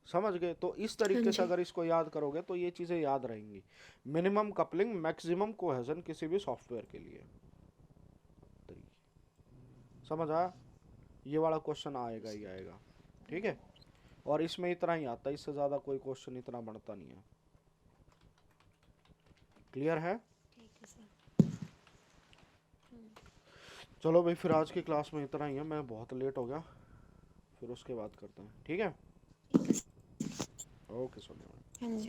समझ गए। तो इस हाँ तरीके से जी। अगर इसको याद करोगे तो ये चीज़ें याद रहेंगी, मिनिमम कपलिंग मैक्सिमम कोहेजन किसी भी सॉफ्टवेयर के लिए। समझ आया, ये वाला क्वेश्चन आएगा ही आएगा, ठीक है। और इसमें इतना ही आता है, इससे ज़्यादा कोई क्वेश्चन इतना बनता नहीं है। क्लियर है। ठीक है सर। चलो भाई, फिर आज की क्लास में इतना ही है, मैं बहुत लेट हो गया, फिर उसके बाद करते हैं, ठीक है। ठीक है। ओके सोनिया। हाँ जी।